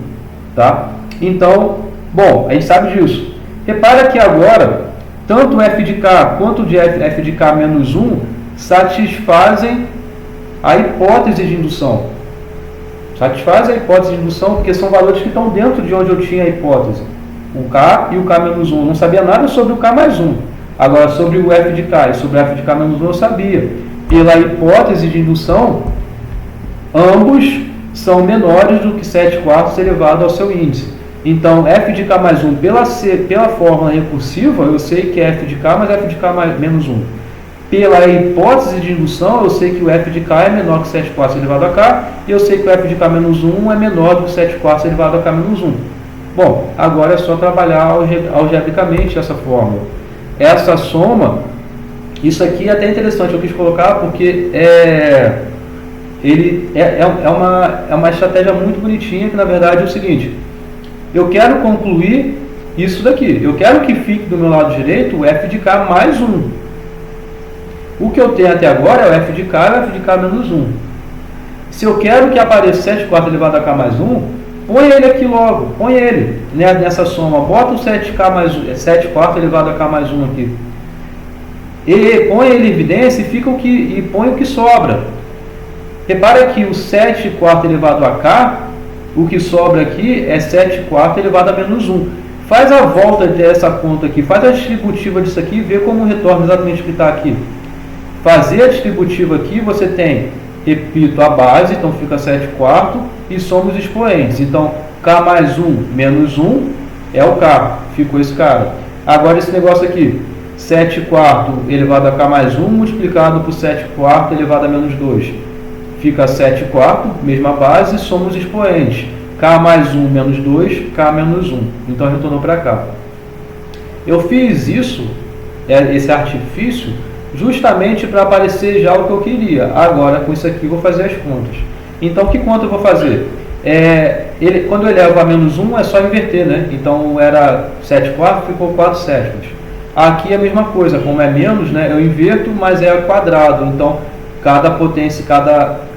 [SPEAKER 1] Tá? Então, bom, a gente sabe disso. Repara que agora, tanto o f de k quanto o f de k menos 1 satisfazem a hipótese de indução. Satisfazem a hipótese de indução porque são valores que estão dentro de onde eu tinha a hipótese. O k e o k menos 1. Eu não sabia nada sobre o k mais 1. Agora, sobre o f de k e sobre o f de k menos 1 eu sabia. Pela hipótese de indução, ambos são menores do que 7 quartos elevado ao seu índice. Então, f de k mais 1, pela fórmula recursiva, eu sei que é f de k mais f de k menos 1. Pela hipótese de indução, eu sei que o f de k é menor que 7 quartos elevado a k, e eu sei que o f de k menos 1 é menor do que 7 quartos elevado a k menos 1. Bom, agora é só trabalhar algebricamente essa fórmula. Essa soma, isso aqui é até interessante, eu quis colocar porque é uma estratégia muito bonitinha, que na verdade é o seguinte: eu quero concluir isso daqui, eu quero que fique do meu lado direito o f de k mais 1. O que eu tenho até agora é o f de k e o f de k menos 1. Se eu quero que apareça 7 quartos elevado a k mais 1, põe ele aqui logo, põe ele nessa soma, bota o 7 quartos elevado a k mais 1 aqui. E põe ele em evidência e põe o que sobra. Repara que o 7 quartos elevado a k, o que sobra aqui é 7 quartos elevado a menos 1. Faz a volta dessa conta aqui, faz a distributiva disso aqui e vê como retorna exatamente o que está aqui. Fazer a distributiva aqui, você tem, repito, a base, então fica 7 quartos, e somos expoentes. Então, k mais 1 menos 1 é o k, ficou esse cara. Agora esse negócio aqui, 7 quartos elevado a k mais 1 multiplicado por 7 quartos elevado a menos 2. Fica 7 quartos, mesma base, somos expoentes. K mais 1 menos 2, K menos 1. Então retornou para cá. Eu fiz isso, esse artifício, justamente para aparecer já o que eu queria. Agora, com isso aqui, eu vou fazer as contas. Então, que conta eu vou fazer? Quando eu elevo a menos 1, é só inverter, né? Então, era 7 quartos, ficou 4 sétimos. Aqui é a mesma coisa, como é menos, né? Eu inverto, mas é quadrado. Então, cada potência,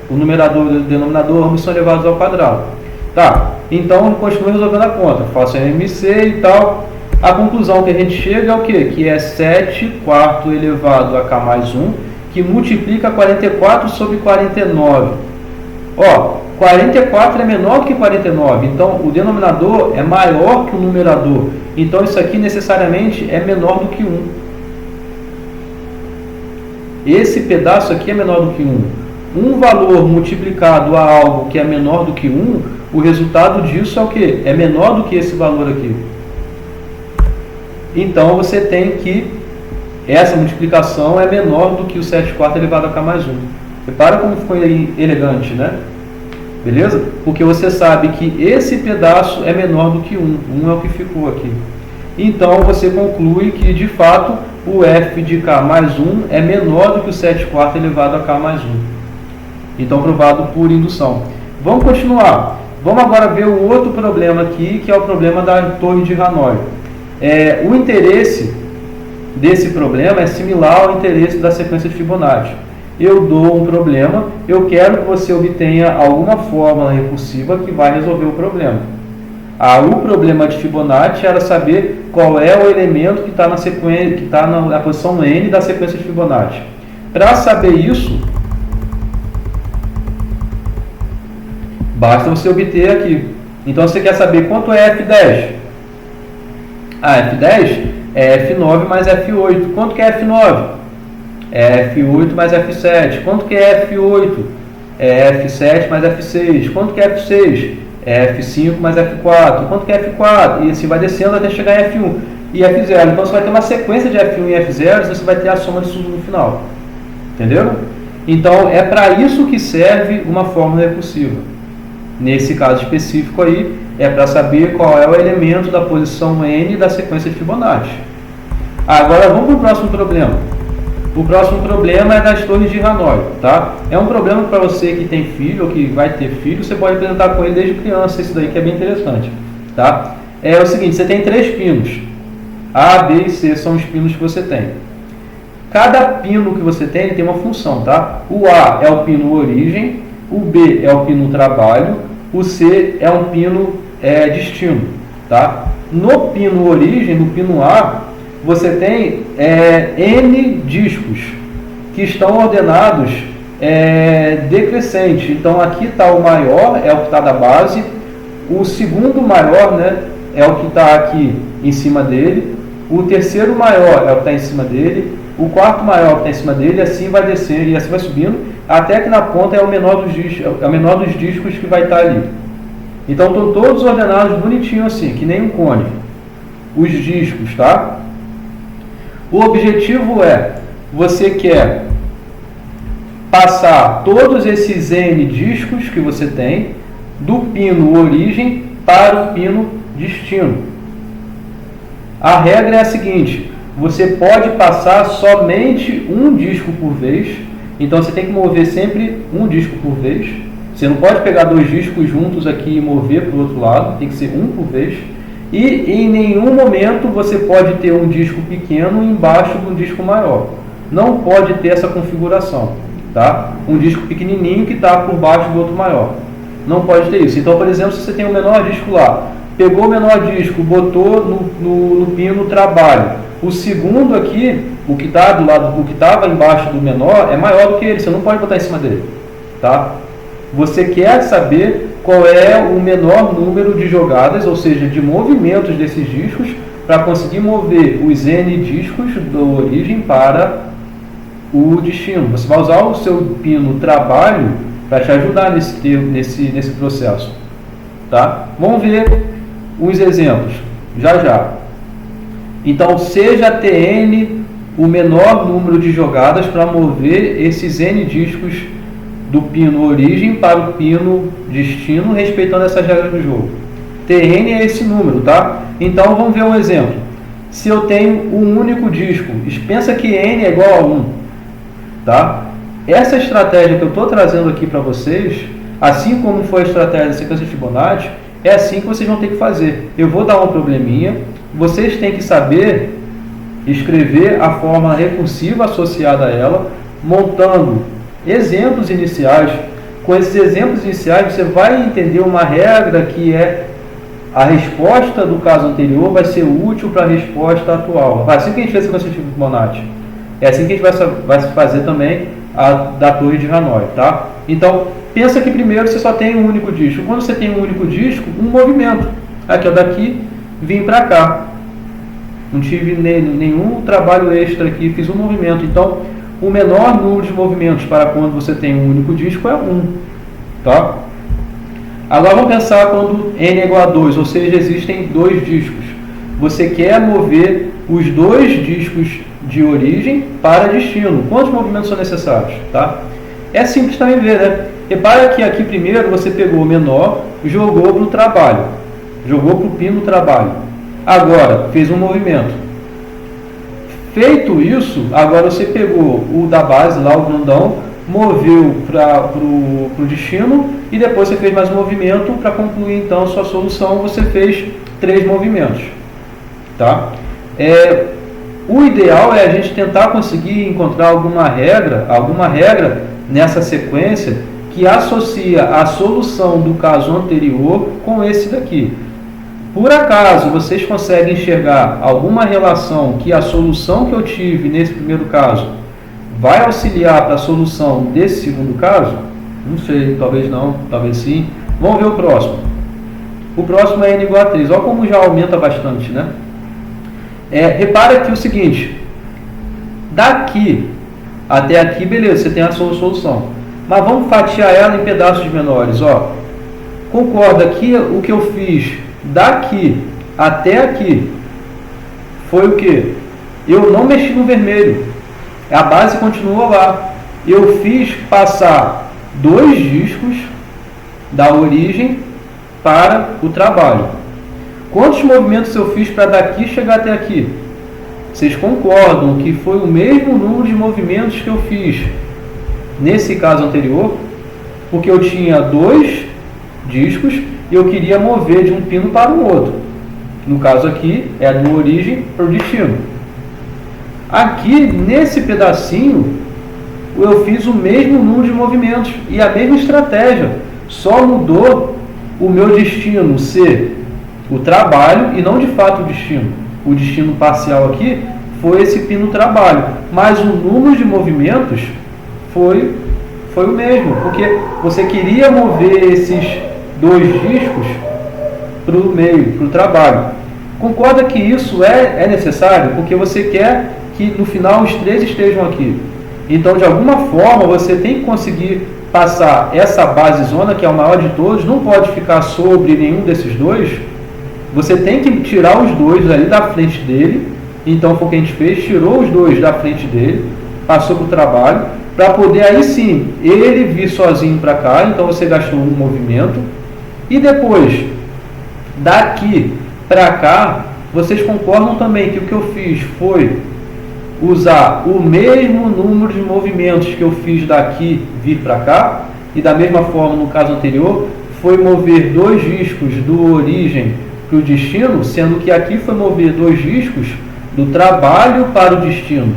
[SPEAKER 1] o numerador e o denominador ambos são elevados ao quadrado. Tá, então continuo resolvendo a conta. Faço MC e tal. A conclusão que a gente chega é o quê? Que é 7 quartos elevado a k mais 1, que multiplica 44 sobre 49. Ó, 44 é menor do que 49, então o denominador é maior que o numerador. Então isso aqui necessariamente é menor do que 1. Esse pedaço aqui é menor do que 1. Um valor multiplicado a algo que é menor do que 1, o resultado disso é o quê? É menor do que esse valor aqui. Então você tem que essa multiplicação é menor do que o 7 quartos elevado a k mais 1. Repara como foi elegante, né? Beleza? Porque você sabe que esse pedaço é menor do que 1. 1 é o que ficou aqui. Então você conclui que de fato o f de k mais 1 é menor do que o 7 quartos elevado a k mais 1. Então provado por indução. Vamos continuar. Vamos agora ver o outro problema aqui, que é o problema da torre de Hanoi. O interesse desse problema é similar ao interesse da sequência de Fibonacci. Eu dou um problema, eu quero que você obtenha alguma fórmula recursiva que vai resolver o problema. O problema de Fibonacci era saber qual é o elemento que está na sequência, que está na posição n da sequência de Fibonacci. Para saber isso, basta você obter aqui. Então você quer saber quanto é F10? F10 é F9 mais F8. Quanto que é F9? É F8 mais F7. Quanto que é F8? É F7 mais F6. Quanto que é F6? É F5 mais F4. Quanto que é F4? E assim vai descendo até chegar em F1 e F0. Então você vai ter uma sequência de F1 e F0 e você vai ter a soma disso no final. Entendeu? Então é para isso que serve uma fórmula recursiva. Nesse caso específico aí, é para saber qual é o elemento da posição n da sequência de Fibonacci. Agora vamos para o próximo problema. O próximo problema é das torres de Hanoi, tá? É um problema para você que tem filho ou que vai ter filho, você pode apresentar com ele desde criança, isso daí que é bem interessante, tá? É o seguinte, você tem 3 pinos. A, B e C são os pinos que você tem. Cada pino que você tem uma função, tá? O A é o pino origem, o B é o pino trabalho, o C é um pino destino, tá? No pino origem, no pino A, você tem N discos que estão ordenados decrescente. Então aqui está o maior, é o que está da base, o segundo maior, né, é o que está aqui em cima dele, o terceiro maior é o que está em cima dele, o quarto maior é o que está em cima dele, e assim vai descer, e assim vai subindo, até que na ponta é o menor dos discos que vai estar ali. Então estão todos ordenados bonitinho assim, que nem um cone. Os discos, tá? O objetivo é, você quer passar todos esses N discos que você tem do pino origem para o pino destino. A regra é a seguinte: você pode passar somente um disco por vez, então você tem que mover sempre um disco por vez. Você não pode pegar dois discos juntos aqui e mover para o outro lado, tem que ser um por vez. E em nenhum momento você pode ter um disco pequeno embaixo de um disco maior. Não pode ter essa configuração, tá? Um disco pequenininho que está por baixo do outro maior. Não pode ter isso. Então, por exemplo, se você tem o menor disco lá, pegou o menor disco, botou no pino trabalho. O segundo aqui, o que está do lado, o que estava embaixo do menor, é maior do que ele. Você não pode botar em cima dele, tá? Você quer saber qual é o menor número de jogadas, ou seja, de movimentos desses discos, para conseguir mover os N discos da origem para o destino. Você vai usar o seu pino trabalho para te ajudar nesse processo, tá? Vamos ver uns exemplos, já. Então, seja TN o menor número de jogadas para mover esses N discos do pino origem para o pino destino, respeitando essas regras do jogo. TN é esse número, tá? Então, vamos ver um exemplo. Se eu tenho um único disco, pensa que N é igual a 1, tá? Essa estratégia que eu estou trazendo aqui para vocês, assim como foi a estratégia da sequência de Fibonacci, é assim que vocês vão ter que fazer. Eu vou dar um probleminha, vocês têm que saber escrever a fórmula recursiva associada a ela, montando exemplos iniciais. Com esses exemplos iniciais, você vai entender uma regra que é a resposta do caso anterior vai ser útil para a resposta atual. Assim que a gente fez a sequência de Fibonacci, é assim que a gente vai fazer também a da torre de Hanoi, tá? Então, pensa que primeiro você só tem um único disco. Quando você tem um único disco, um movimento. Aqui, ó, daqui, vim para cá. Não tive nenhum trabalho extra aqui, fiz um movimento. Então, o menor número de movimentos para quando você tem um único disco é 1, tá? Agora vamos pensar quando N é igual a 2, ou seja, existem dois discos. Você quer mover os dois discos de origem para destino. Quantos movimentos são necessários? Tá? É simples também ver, né? Repara que aqui primeiro você pegou o menor, jogou para o trabalho. Jogou para o pino trabalho. Agora, fez um movimento. Feito isso, agora você pegou o da base, lá o grandão, moveu para o destino e depois você fez mais um movimento para concluir então a sua solução. Você fez 3 movimentos. Tá? O ideal é a gente tentar conseguir encontrar alguma regra nessa sequência que associa a solução do caso anterior com esse daqui. Por acaso vocês conseguem enxergar alguma relação que a solução que eu tive nesse primeiro caso vai auxiliar para a solução desse segundo caso? Não sei, talvez não, talvez sim. Vamos ver o próximo. O próximo é N igual a 3. Olha como já aumenta bastante, né? Repara aqui o seguinte, daqui até aqui, beleza, você tem a sua solução, mas vamos fatiar ela em pedaços menores. Ó. Concorda que o que eu fiz daqui até aqui foi o que? Eu não mexi no vermelho, a base continua lá. Eu fiz passar 2 discos da origem para o trabalho. Quantos movimentos eu fiz para daqui chegar até aqui? Vocês concordam que foi o mesmo número de movimentos que eu fiz nesse caso anterior? Porque eu tinha 2 discos e eu queria mover de um pino para o outro. No caso aqui, é do origem para o destino. Aqui, nesse pedacinho, eu fiz o mesmo número de movimentos e a mesma estratégia. Só mudou o meu destino ser o trabalho e não de fato o destino. O destino parcial aqui foi esse pino trabalho, mas o número de movimentos foi o mesmo, porque você queria mover esses 2 discos para o meio, para o trabalho. Concorda que isso é necessário, porque você quer que no final os 3 estejam aqui. Então, de alguma forma, você tem que conseguir passar essa base zona, que é o maior de todos, não pode ficar sobre nenhum desses dois. Você tem que tirar os dois ali da frente dele. Então, foi o que a gente fez, tirou os dois da frente dele, passou para o trabalho, para poder aí sim, ele vir sozinho para cá. Então, você gastou um movimento. E depois, daqui para cá, vocês concordam também que o que eu fiz foi usar o mesmo número de movimentos que eu fiz daqui vir para cá, e da mesma forma no caso anterior foi mover dois discos do origem para o destino, sendo que aqui foi mover dois discos do trabalho para o destino.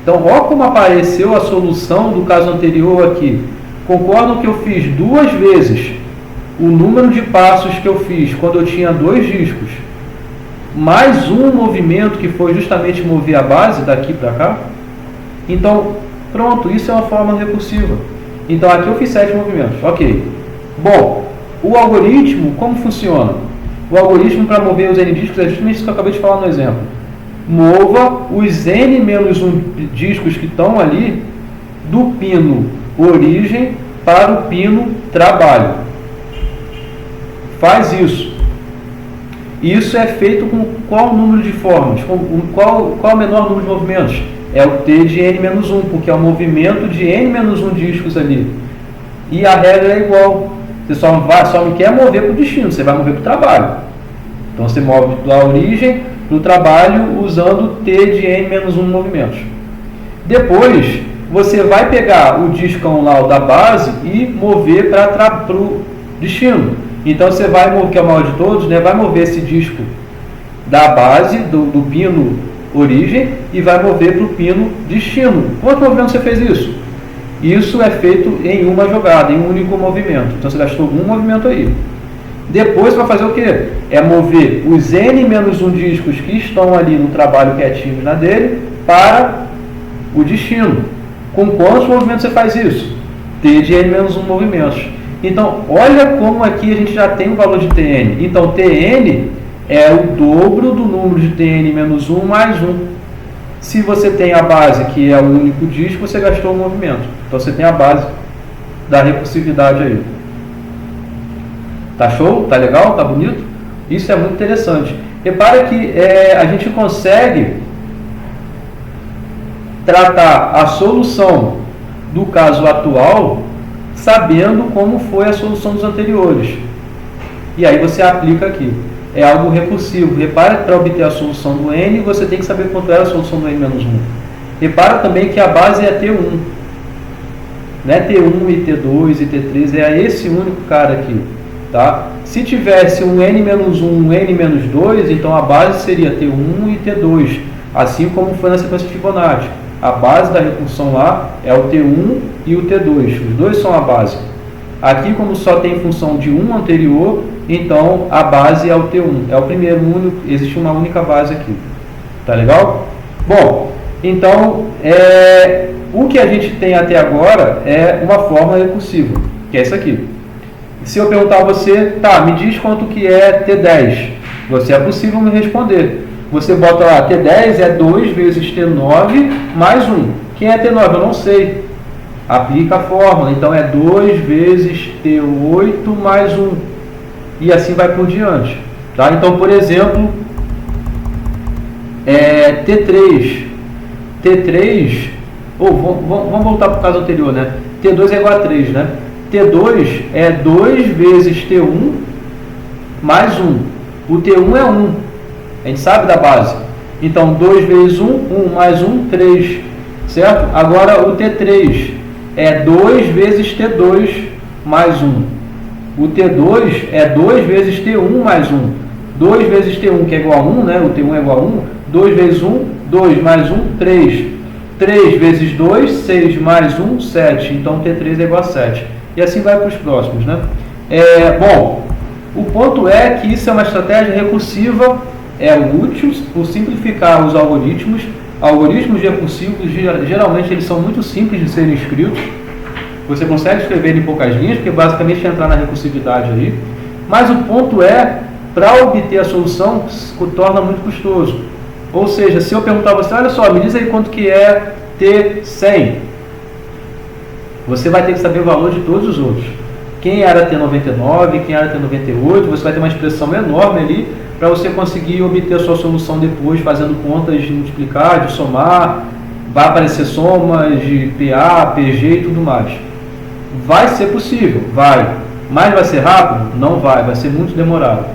[SPEAKER 1] Então, olha como apareceu a solução do caso anterior aqui. Concordam que eu fiz duas vezes o número de passos que eu fiz quando eu tinha dois discos, mais um movimento que foi justamente mover a base daqui para cá? Então, pronto, isso é uma forma recursiva. Então, aqui eu fiz 7 movimentos, ok. Bom, o algoritmo, como funciona? O algoritmo para mover os N discos é justamente isso que eu acabei de falar no exemplo. Mova os N menos 1 discos que estão ali do pino origem para o pino trabalho. Faz isso. Isso é feito com qual número de formas? Qual o menor número de movimentos? É o T de N-1, porque é o movimento de N-1 discos ali. E a regra é igual. Você só não quer mover para o destino, você vai mover para o trabalho. Então você move da origem para o trabalho usando T de N-1 movimentos. Depois, você vai pegar o discão lá da base e mover para o destino. Então você vai mover, que é o maior de todos, né? Vai mover esse disco da base, do pino origem, e vai mover para o pino destino. Quantos movimentos você fez isso? Isso é feito em uma jogada, em um único movimento. Então você gastou um movimento aí. Depois você vai fazer o quê? É mover os N-1 discos que estão ali no trabalho quietinho na dele para o destino. Com quantos movimentos você faz isso? T de N-1 movimentos. Então, olha como aqui a gente já tem o valor de Tn. Então, Tn é o dobro do número de Tn menos 1 mais 1. Se você tem a base, que é o único disco, você gastou um movimento. Então, você tem a base da recursividade aí. Tá show? Tá legal? Tá bonito? Isso é muito interessante. Repara que a gente consegue tratar a solução do caso atual sabendo como foi a solução dos anteriores. E aí você aplica aqui. É algo recursivo. Repara que para obter a solução do N, você tem que saber quanto era a solução do N-1. Repara também que a base é T1. Não é T1 e T2 e T3, é esse único cara aqui. Tá? Se tivesse um N-1, um N-2, então a base seria T1 e T2. Assim como foi na sequência de Fibonacci. A base da recursão lá é o T1 e o T2. Os dois são a base. Aqui, como só tem função de um anterior, então a base é o T1. É o primeiro único, existe uma única base aqui. Tá legal? Bom, então, o que a gente tem até agora é uma fórmula recursiva, que é essa aqui. Se eu perguntar a você, tá, me diz quanto que é T10. Você é possível me responder. Você bota lá, T10 é 2 vezes T9 mais 1. Quem é T9? Eu não sei. Aplica a fórmula. Então é 2 vezes T8 mais 1. E assim vai por diante. Tá? Então, por exemplo, T3. T3, vamos voltar para o caso anterior, né? T2 é igual a 3, né? T2 é 2 vezes T1 mais 1. O T1 é 1. A gente sabe da base. Então, 2 vezes 1, 1 mais 1, 3. Certo? Agora, o T3 é 2 vezes T2 mais 1. O T2 é 2 vezes T1 mais 1. 2 vezes T1, que é igual a 1, né? O T1 é igual a 1. 2 vezes 1, 2 mais 1, 3. 3 vezes 2, 6 mais 1, 7. Então, T3 é igual a 7. E assim vai para os próximos, né? Bom, o ponto é que isso é uma estratégia recursiva, é útil por simplificar os algoritmos. Algoritmos recursivos, geralmente, eles são muito simples de serem escritos. Você consegue escrever em poucas linhas, porque basicamente entrar na recursividade aí. Mas o ponto é, para obter a solução, se torna muito custoso. Ou seja, se eu perguntar a você, olha só, me diz aí quanto que é T100. você vai ter que saber o valor de todos os outros. Quem era T99, quem era T98, você vai ter uma expressão enorme ali para você conseguir obter a sua solução depois, fazendo contas de multiplicar, de somar, vai aparecer somas de PA, PG e tudo mais. Vai ser possível? Vai. Mas vai ser rápido? Não vai, vai ser muito demorado.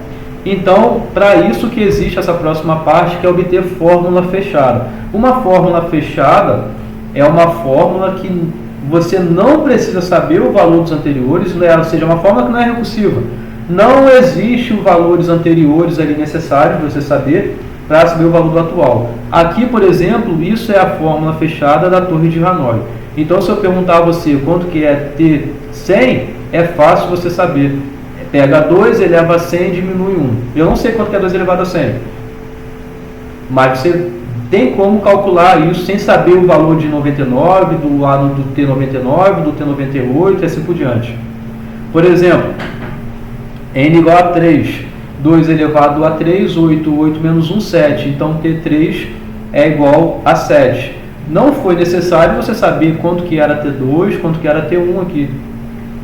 [SPEAKER 1] Então, para isso que existe essa próxima parte, que é obter fórmula fechada. Uma fórmula fechada é uma fórmula que você não precisa saber o valor dos anteriores, ou seja, uma fórmula que não é recursiva. Não existe os valores anteriores ali necessários para você saber, para saber o valor do atual. Aqui, por exemplo, isso é a fórmula fechada da torre de Hanoi. Então, se eu perguntar a você quanto que é T100, é fácil você saber. Pega 2, eleva a 100 e diminui 1. Eu não sei quanto que é 2 elevado a 100. Mas você tem como calcular isso sem saber o valor de 99, do lado do T99, do T98 e assim por diante. Por exemplo, n igual a 3. 2 elevado a 3, 8, 8 menos 1, 7. Então, T3 é igual a 7. Não foi necessário você saber quanto que era T2, quanto que era T1 aqui.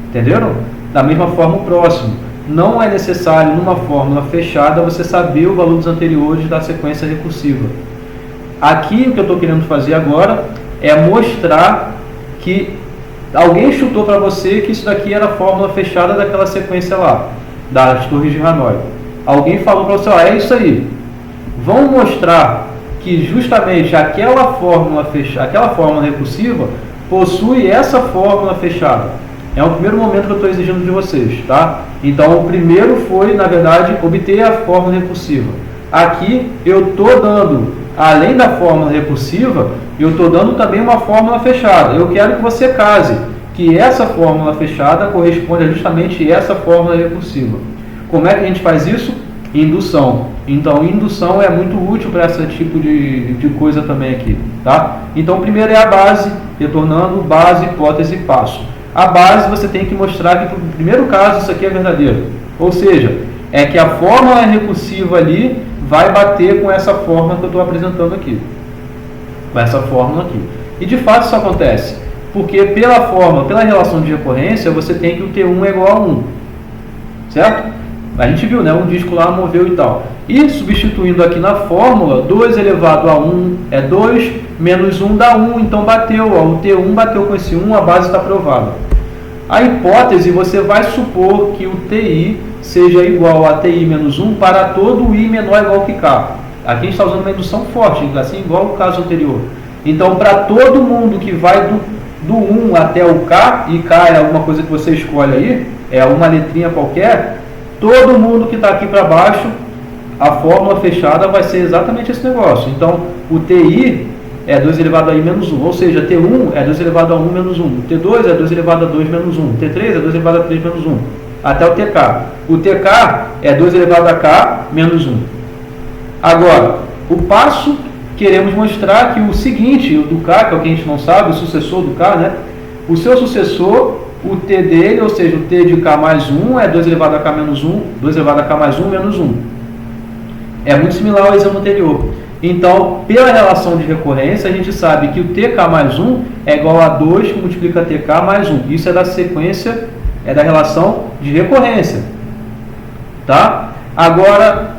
[SPEAKER 1] Entenderam? Da mesma forma, o próximo. Não é necessário, numa fórmula fechada, você saber o valor dos anteriores da sequência recursiva. Aqui, o que eu estou querendo fazer agora é mostrar que alguém chutou para você que isso daqui era a fórmula fechada daquela sequência lá, das torres de Hanoi. Alguém falou para você, ó, é isso aí. Vamos mostrar que justamente aquela fórmula recursiva possui essa fórmula fechada. É o primeiro momento que eu estou exigindo de vocês, tá? Então, o primeiro foi, na verdade, obter a fórmula recursiva. Aqui, eu estou dando, além da fórmula recursiva, eu estou dando também uma fórmula fechada. Eu quero que você case que essa fórmula fechada corresponde a justamente essa fórmula recursiva. Como é que a gente faz isso? Indução. Então, indução é muito útil para esse tipo de coisa também aqui, tá? Então, primeiro é a base, retornando base, hipótese e passo. A base você tem que mostrar que, no primeiro caso, isso aqui é verdadeiro. Ou seja, é que a fórmula recursiva ali vai bater com essa fórmula que eu estou apresentando aqui. Com essa fórmula aqui. E, de fato, isso acontece. Porque, pela relação de recorrência, você tem que o T1 é igual a 1. Certo? A gente viu, né? Um disco lá moveu e tal. E, substituindo aqui na fórmula, 2 elevado a 1 é 2, menos 1 dá 1, então bateu. Ó, o T1 bateu com esse 1, a base está provada. A hipótese, você vai supor que o TI seja igual a TI menos 1 para todo o I menor ou igual que K. Aqui a gente está usando uma indução forte, assim igual o caso anterior. Então, para todo mundo que vai do 1 até o K, e K é alguma coisa que você escolhe aí, é uma letrinha qualquer, todo mundo que está aqui para baixo, a fórmula fechada vai ser exatamente esse negócio. Então, o TI é 2 elevado a I menos 1, ou seja, T1 é 2 elevado a 1 menos 1, T2 é 2 elevado a 2 menos 1, T3 é 2 elevado a 3 menos 1, até o TK. O TK é 2 elevado a K menos 1. Agora, o passo, queremos mostrar que o seguinte, o do K, que é o que a gente não sabe, o sucessor do K, né? O seu sucessor, o T dele, ou seja, o T de K mais 1 é 2 elevado a K menos 1, 2 elevado a K mais 1 menos 1. É muito similar ao exemplo anterior. Então, pela relação de recorrência, a gente sabe que o TK mais 1 é igual a 2 que multiplica TK mais 1. Isso é da sequência, é da relação de recorrência. Tá? Agora,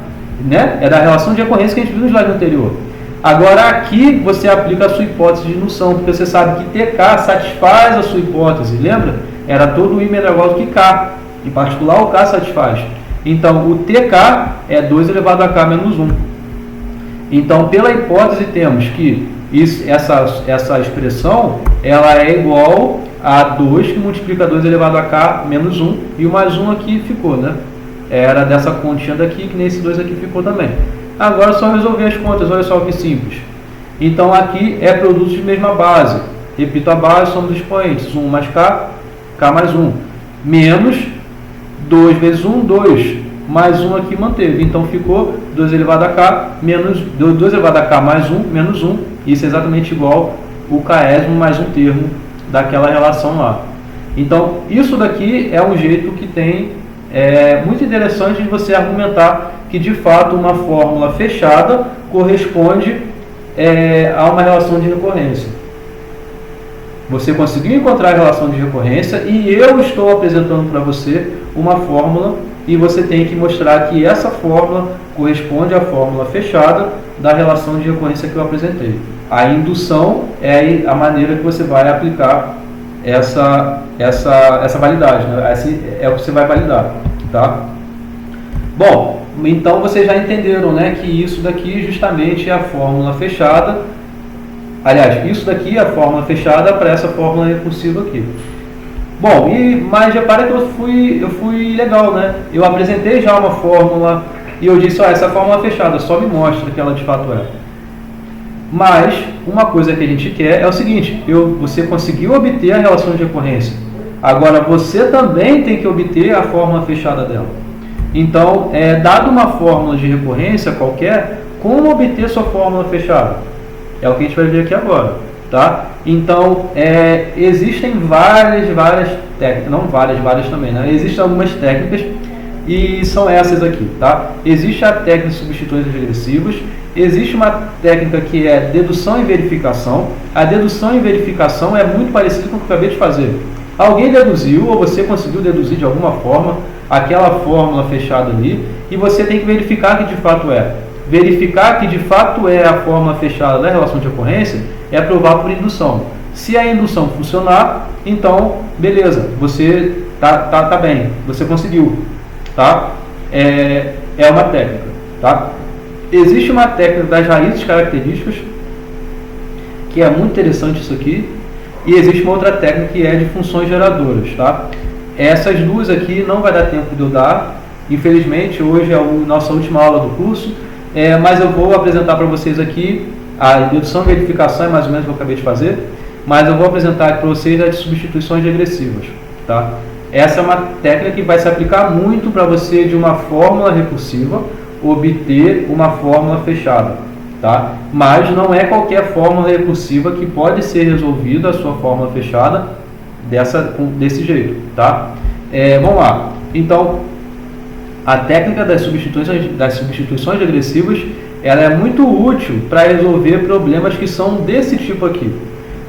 [SPEAKER 1] né, é da relação de recorrência que a gente viu no slide anterior. Agora, aqui você aplica a sua hipótese de indução, porque você sabe que TK satisfaz a sua hipótese. Lembra? Era todo o I menor ou igual que K. Em particular, o K satisfaz. Então, o TK é 2 elevado a K menos 1. Então, pela hipótese, temos que essa expressão ela é igual a 2 que multiplica 2 elevado a K menos 1. E o mais 1 aqui ficou, né? Era dessa continha daqui, que nem esse 2 aqui ficou também. Agora é só resolver as contas, olha só que simples. Então, aqui é produto de mesma base. Repito a base, somos os expoentes. 1 mais K, K mais 1. Menos 2 vezes 1, 2. Mais 1 aqui manteve. Então, ficou 2 elevado a K, menos 2 elevado a K mais 1, menos 1. Isso é exatamente igual o Késimo mais um termo daquela relação lá. Então, isso daqui é um jeito que tem muito interessante de você argumentar que, de fato, uma fórmula fechada corresponde a uma relação de recorrência. Você conseguiu encontrar a relação de recorrência e eu estou apresentando para você uma fórmula e você tem que mostrar que essa fórmula corresponde à fórmula fechada da relação de recorrência que eu apresentei. A indução é a maneira que você vai aplicar essa validade, né? Esse é o que você vai validar, tá? Bom, então vocês já entenderam, né, que isso daqui justamente é a fórmula fechada. Aliás, isso daqui é a fórmula fechada para essa fórmula recursiva aqui. Bom, mas repara que eu fui legal, né? Eu apresentei já uma fórmula e eu disse, essa fórmula fechada só me mostra que ela de fato é. Mas uma coisa que a gente quer é o seguinte, você conseguiu obter a relação de recorrência. Agora você também tem que obter a fórmula fechada dela. Então, dado uma fórmula de recorrência qualquer, como obter sua fórmula fechada? É o que a gente vai ver aqui agora, tá? Então, existem várias técnicas, não várias também, né? Existem algumas técnicas e são essas aqui, tá? Existe a técnica de substituições regressivas, existe uma técnica que é dedução e verificação. A dedução e verificação é muito parecida com o que eu acabei de fazer. Alguém deduziu, ou você conseguiu deduzir de alguma forma, aquela fórmula fechada ali, e você tem que verificar que de fato é. Verificar que de fato é a fórmula fechada da relação de ocorrência é provar por indução. Se a indução funcionar, então, beleza, você tá bem, você conseguiu, tá? É uma técnica, tá? Existe uma técnica das raízes características, que é muito interessante isso aqui, e existe uma outra técnica que é de funções geradoras, tá? Essas duas aqui não vai dar tempo de eu dar, infelizmente, hoje é a nossa última aula do curso, mas eu vou apresentar para vocês aqui a dedução e verificação, é mais ou menos o que eu acabei de fazer, mas eu vou apresentar aqui para vocês as substituições regressivas, tá? Essa é uma técnica que vai se aplicar muito para você de uma fórmula recursiva obter uma fórmula fechada, tá? Mas não é qualquer fórmula recursiva que pode ser resolvida a sua fórmula fechada desse jeito, tá? Vamos lá. Então, a técnica das substituições regressivas, ela é muito útil para resolver problemas que são desse tipo aqui.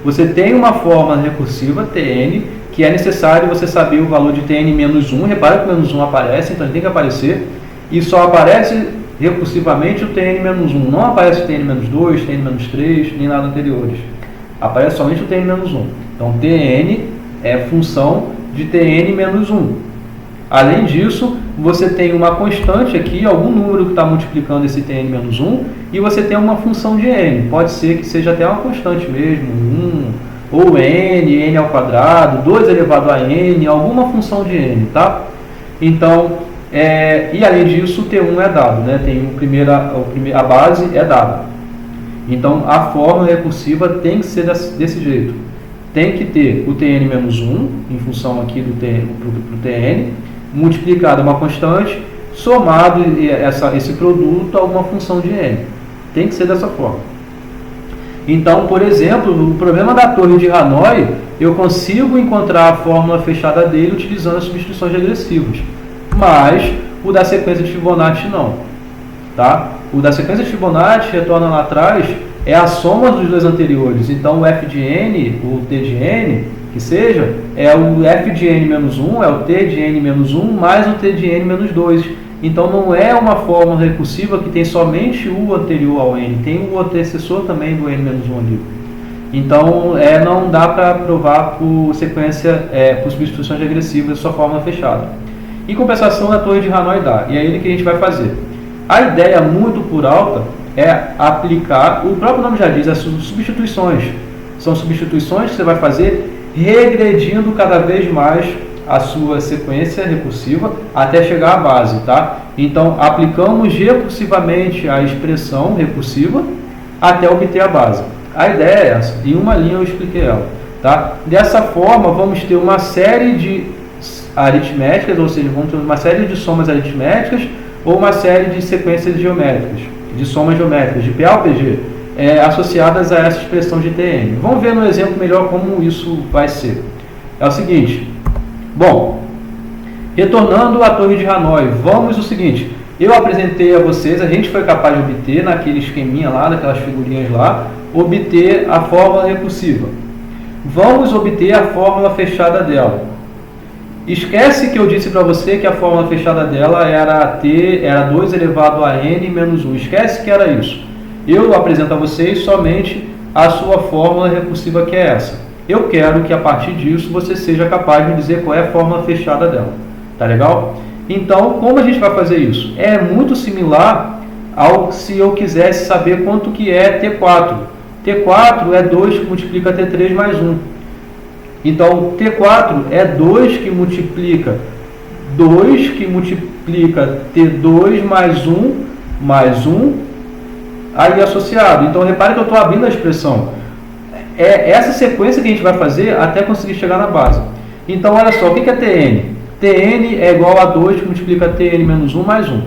[SPEAKER 1] Você tem uma fórmula recursiva, Tn, que é necessário você saber o valor de Tn-1. Repara que o menos 1 aparece, então ele tem que aparecer. E só aparece recursivamente o Tn-1. Não aparece o Tn-2, Tn-3, nem nada anteriores. Aparece somente o Tn-1. Então, Tn é função de Tn-1. Além disso, você tem uma constante aqui, algum número que está multiplicando esse Tn-1, e você tem uma função de n. Pode ser que seja até uma constante mesmo, 1, ou n ao quadrado, 2 elevado a n, alguma função de n, tá? Então, e além disso, o T1 é dado, né? A base é dada. Então, a fórmula recursiva tem que ser desse jeito. Tem que ter o Tn-1, em função aqui do Tn, multiplicado uma constante, somado esse produto a alguma função de n. Tem que ser dessa forma. Então, por exemplo, o problema da torre de Hanoi, eu consigo encontrar a fórmula fechada dele utilizando as substituições regressivas. Mas o da sequência de Fibonacci não. Tá? O da sequência de Fibonacci, retorna lá atrás, é a soma dos dois anteriores. Então o f de n, o t de n, que seja, é o f de n menos 1, é o t de n menos 1 mais o t de n menos 2. Então não é uma fórmula recursiva que tem somente o anterior ao n, tem o antecessor também do n menos 1 ali. Então não dá para provar por sequência, por substituições regressivas, sua fórmula fechada. Em compensação, a torre de Hanoi dá, e é ele que a gente vai fazer. A ideia muito por alta é aplicar, o próprio nome já diz, as substituições. São substituições que você vai fazer regredindo cada vez mais a sua sequência recursiva até chegar à base, tá? Então, aplicamos recursivamente a expressão recursiva até obter a base. A ideia é essa, em uma linha eu expliquei ela, tá? Dessa forma, vamos ter uma série de aritméticas, ou seja, vamos ter uma série de somas aritméticas ou uma série de sequências geométricas, de somas geométricas, de PA ou PG, associadas a essa expressão de Tn. Vamos ver no exemplo melhor como isso vai ser. É o seguinte, bom, retornando à torre de Hanoi, vamos o seguinte, eu apresentei a vocês, a gente foi capaz de obter, naquele esqueminha lá, naquelas figurinhas lá, obter a fórmula recursiva. vamos obter a fórmula fechada dela. Esquece que eu disse para você que a fórmula fechada dela era 2 elevado a n menos 1. Esquece que era isso. Eu apresento a vocês somente a sua fórmula recursiva, que é essa. Eu quero que a partir disso você seja capaz de dizer qual é a fórmula fechada dela. Tá legal? Então, como a gente vai fazer isso? É muito similar ao se eu quisesse saber quanto que é T4. T4 é 2 que multiplica T3 mais 1. Então, T4 é 2 que multiplica T2 mais 1, aí associado. Então, repare que eu estou abrindo a expressão. É essa sequência que a gente vai fazer até conseguir chegar na base. Então, olha só, o que é Tn? Tn é igual a 2 que multiplica Tn menos 1 mais 1.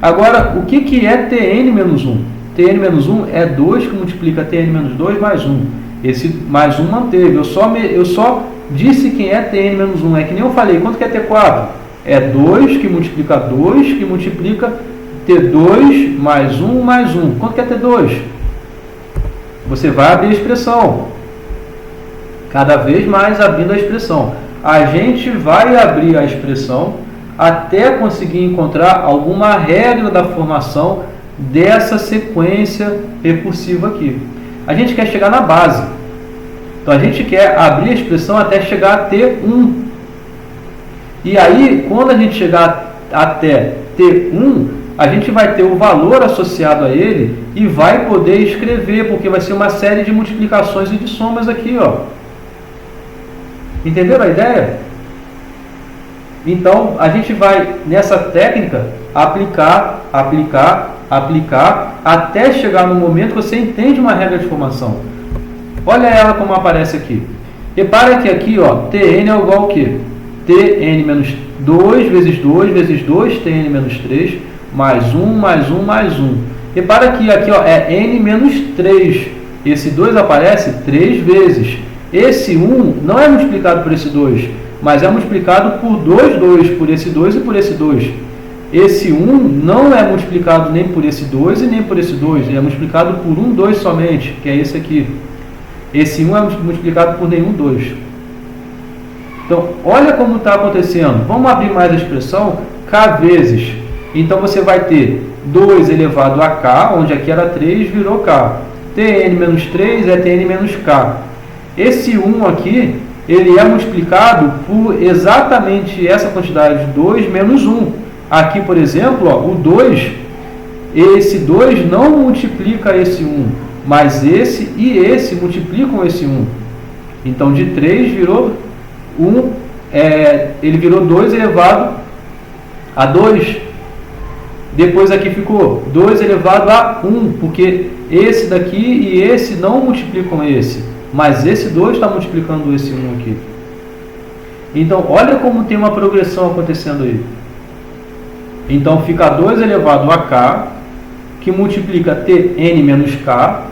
[SPEAKER 1] Agora, o que é Tn menos 1? Tn menos 1 é 2 que multiplica Tn menos 2 mais 1. Esse mais 1 manteve. Eu só disse quem é Tn menos 1. É que nem eu falei. Quanto que é T4? É 2 que multiplica 2 que multiplica T2 mais 1 mais 1. Quanto que é T2? Você vai abrir a expressão. Cada vez mais abrindo a expressão. A gente vai abrir a expressão até conseguir encontrar alguma regra da formação dessa sequência recursiva aqui. A gente quer chegar na base. Então, a gente quer abrir a expressão até chegar a T1. E aí, quando a gente chegar até T1, a gente vai ter o valor associado a ele e vai poder escrever, porque vai ser uma série de multiplicações e de somas aqui, ó. Entenderam a ideia? Então, a gente vai, nessa técnica, aplicar, até chegar no momento que você entende uma regra de formação. Olha ela como aparece aqui. Repara que aqui, ó, Tn é igual ao quê? Tn menos 2 vezes 2 vezes 2, Tn menos 3, mais 1, mais 1, mais 1. Repara que aqui, ó, é n menos 3. Esse 2 aparece 3 vezes. Esse 1 não é multiplicado por esse 2, mas é multiplicado por 2, por esse 2 e por esse 2. Esse 1 não é multiplicado nem por esse 2 e nem por esse 2. Ele é multiplicado por 1, 2 somente, que é esse aqui. Esse 1 é multiplicado por nenhum 2. Então, olha como está acontecendo. Vamos abrir mais a expressão. K vezes. Então, você vai ter 2 elevado a K, onde aqui era 3, virou K. Tn menos 3 é Tn menos K. Esse 1 aqui, ele é multiplicado por exatamente essa quantidade de 2 menos 1. Aqui, por exemplo, ó, o 2, esse 2 não multiplica esse 1, mas esse e esse multiplicam esse 1. Então, de 3 virou 1, ele virou 2 elevado a 2. Depois aqui ficou 2 elevado a 1, porque esse daqui e esse não multiplicam esse. Mas esse 2 está multiplicando esse 1 aqui. Então, olha como tem uma progressão acontecendo aí. Então, fica 2 elevado a K, que multiplica Tn menos K.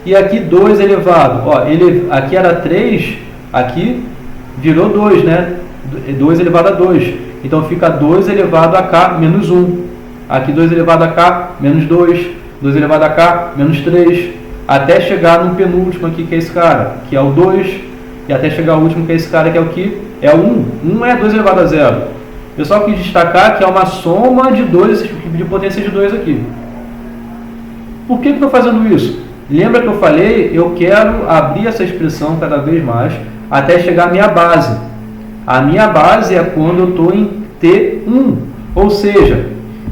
[SPEAKER 1] E aqui 2 elevado, ó, aqui era 3, aqui virou 2, né? 2 elevado a 2. Então, fica 2 elevado a K menos 1. Aqui 2 elevado a K menos 2. 2 elevado a K menos 3. Até chegar no penúltimo aqui, que é esse cara, que é o 2, e até chegar ao último, que é esse cara, que é o que? É o 1. 1 é 2 elevado a 0. Eu só quis destacar que é uma soma de 2, de potência de 2 aqui. Por que eu estou fazendo isso? Lembra que eu falei, eu quero abrir essa expressão cada vez mais, até chegar à minha base. A minha base é quando eu estou em T1, ou seja,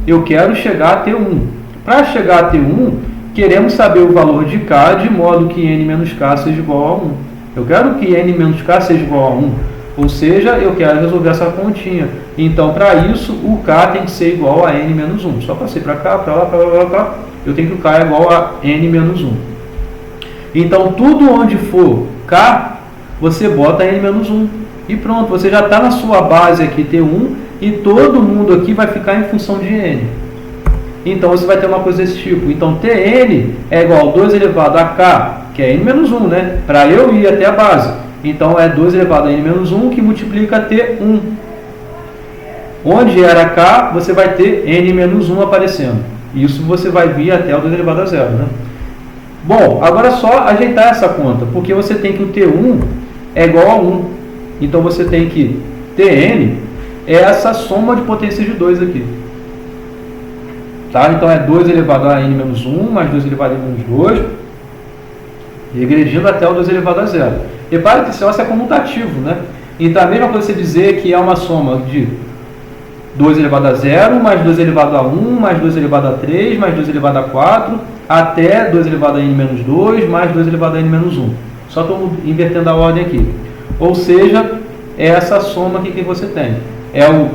[SPEAKER 1] eu quero chegar a T1. Para chegar a T1, queremos saber o valor de K de modo que n menos K seja igual a 1. Eu quero que n menos K seja igual a 1. Ou seja, eu quero resolver essa continha. Então, para isso, o K tem que ser igual a n menos 1. Só passei para cá, para lá, para lá, para lá. Eu tenho que o K é igual a n menos 1. Então, tudo onde for K, você bota n menos 1. E pronto, você já está na sua base aqui T1 e todo mundo aqui vai ficar em função de n. Então, você vai ter uma coisa desse tipo. Então, Tn é igual a 2 elevado a K, que é n menos 1, né? Para eu ir até a base. Então, é 2 elevado a n menos 1 que multiplica T1. Onde era K, você vai ter n menos 1 aparecendo. Isso você vai vir até o 2 elevado a 0, né? Bom, agora é só ajeitar essa conta, porque você tem que o T1 é igual a 1. Então você tem que Tn é essa soma de potências de 2 aqui. Tá? Então é 2 elevado a n menos 1 mais 2 elevado a n menos 2, regredindo até o 2 elevado a 0. Repare que esse negócio é comutativo, né? Então a mesma coisa você dizer que é uma soma de 2 elevado a 0, mais 2 elevado a 1, mais 2 elevado a 3, mais 2 elevado a 4, até 2 elevado a n menos 2, mais 2 elevado a n menos 1. Só estou invertendo a ordem aqui. Ou seja, é essa soma aqui que você tem. É o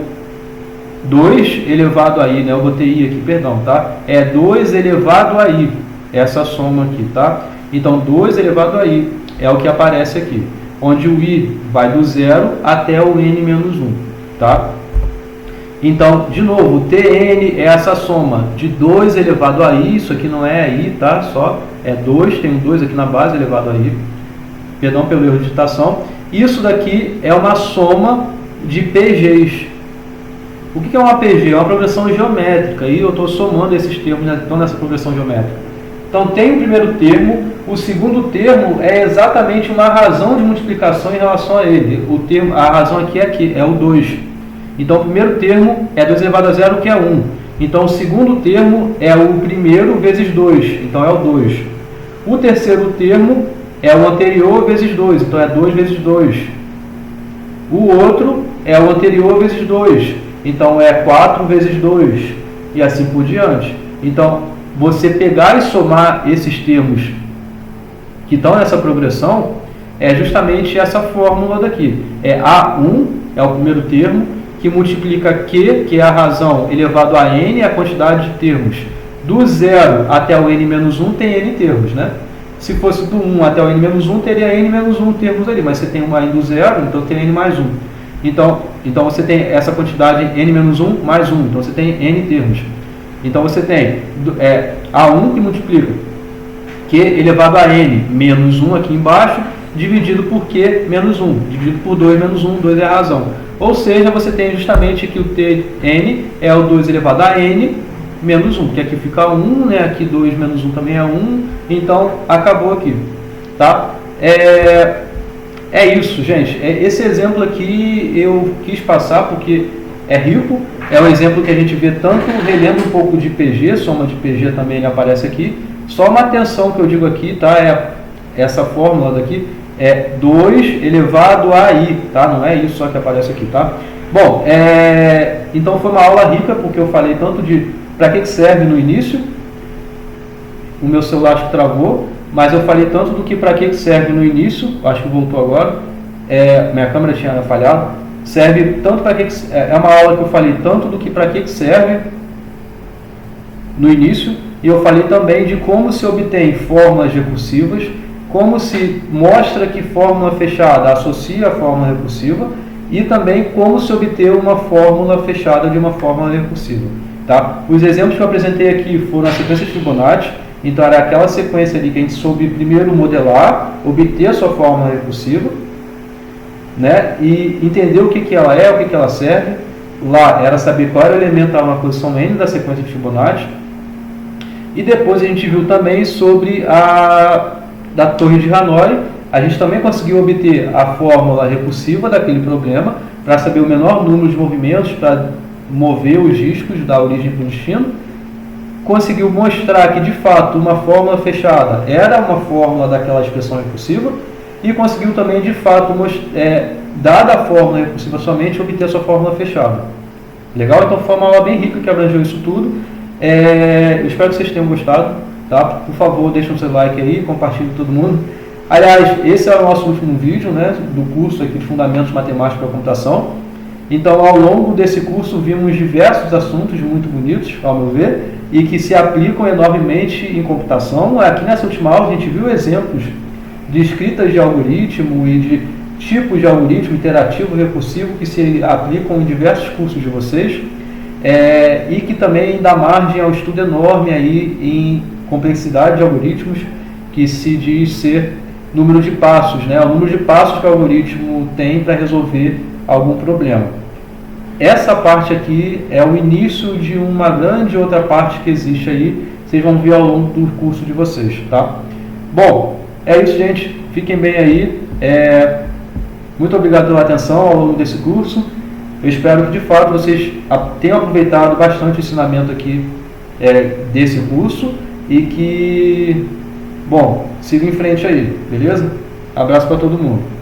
[SPEAKER 1] 2 elevado a i, né? Eu botei i aqui, perdão, tá? É 2 elevado a i, essa soma aqui, tá? Então 2 elevado a i é o que aparece aqui, onde o i vai do 0 até o n menos 1, tá? Então, de novo, o Tn é essa soma de 2 elevado a i, isso aqui não é i, tá? Só é 2, tem um 2 aqui na base elevado a i, perdão pelo erro de digitação. Isso daqui é uma soma de PGs. O que é uma PG? É uma progressão geométrica, e eu estou somando esses termos, né, então, nessa progressão geométrica. Então tem o primeiro termo, o segundo termo é exatamente uma razão de multiplicação em relação a ele. O termo, a razão aqui é o 2. Então o primeiro termo é 2 elevado a 0, que é 1. Então o segundo termo é o primeiro vezes 2, então é o 2. O terceiro termo é o anterior vezes 2, então é 2 vezes 2. O outro é o anterior vezes 2, então é 4 vezes 2, e assim por diante. Então, você pegar e somar esses termos que estão nessa progressão, é justamente essa fórmula daqui. É A1, é o primeiro termo, que multiplica Q, que é a razão, elevado a N, a quantidade de termos. Do 0 até o N menos 1 tem N termos, né? Se fosse do 1 até o N menos 1, teria N menos 1 termos ali, mas você tem uma N do 0, então tem N mais 1. Então você tem essa quantidade N menos 1 mais 1, então você tem N termos. Então você tem A1 que multiplica Q elevado a N menos 1 aqui embaixo, dividido por Q menos 1, dividido por 2 menos 1, 2 é a razão. Ou seja, você tem justamente que o Tn é o 2 elevado a N menos 1, que aqui fica 1, né? Aqui 2 menos 1 também é 1, então acabou aqui. Tá? É isso, gente. Esse exemplo aqui eu quis passar porque é rico, é um exemplo que a gente vê tanto, relendo um pouco de PG, soma de PG também ele aparece aqui. Só uma atenção que eu digo aqui, tá? É essa fórmula daqui, é 2 elevado a i, tá? Não é isso só que aparece aqui, tá? Bom, então foi uma aula rica, porque eu falei tanto de para que serve no início. O meu celular acho que travou, mas eu falei tanto do que para que serve no início, acho que voltou agora, minha câmera tinha falhado. Serve tanto para que é uma aula que eu falei tanto do que para que serve no início, e eu falei também de como se obtém fórmulas recursivas, como se mostra que fórmula fechada associa a fórmula recursiva, e também como se obter uma fórmula fechada de uma fórmula recursiva. Tá? Os exemplos que eu apresentei aqui foram a sequência de Fibonacci, então era aquela sequência ali que a gente soube primeiro modelar, obter a sua fórmula recursiva, né? E entender o que ela é, o que ela serve. Lá era saber qual era o elemento na posição N da sequência de Fibonacci. E depois a gente viu também sobre da torre de Hanoi. A gente também conseguiu obter a fórmula recursiva daquele problema para saber o menor número de movimentos para mover os discos da origem para o destino. Conseguiu mostrar que de fato uma fórmula fechada era uma fórmula daquela expressão recursiva. E conseguiu também, de fato, dada a fórmula recursiva somente, obter a sua fórmula fechada. Legal? Então foi uma aula bem rica que abrangeu isso tudo. Eu espero que vocês tenham gostado. Tá? Por favor, deixem o seu like aí, compartilhem com todo mundo. Aliás, esse é o nosso último vídeo, né, do curso aqui de Fundamentos Matemáticos para a Computação. Então, ao longo desse curso, vimos diversos assuntos muito bonitos, ao meu ver, e que se aplicam enormemente em computação. Aqui nessa última aula, a gente viu exemplos de escritas de algoritmo e de tipos de algoritmo interativo recursivo que se aplicam em diversos cursos de vocês, e que também dá margem ao estudo enorme aí em complexidade de algoritmos, que se diz ser número de passos, né? O número de passos que o algoritmo tem para resolver algum problema. Essa parte aqui é o início de uma grande outra parte que existe aí, vocês vão ver ao longo do curso de vocês, tá? Bom, é isso, gente. Fiquem bem aí. Muito obrigado pela atenção ao longo desse curso. Eu espero que de fato vocês tenham aproveitado bastante o ensinamento aqui desse curso e que, bom, sigam em frente aí, beleza? Abraço para todo mundo.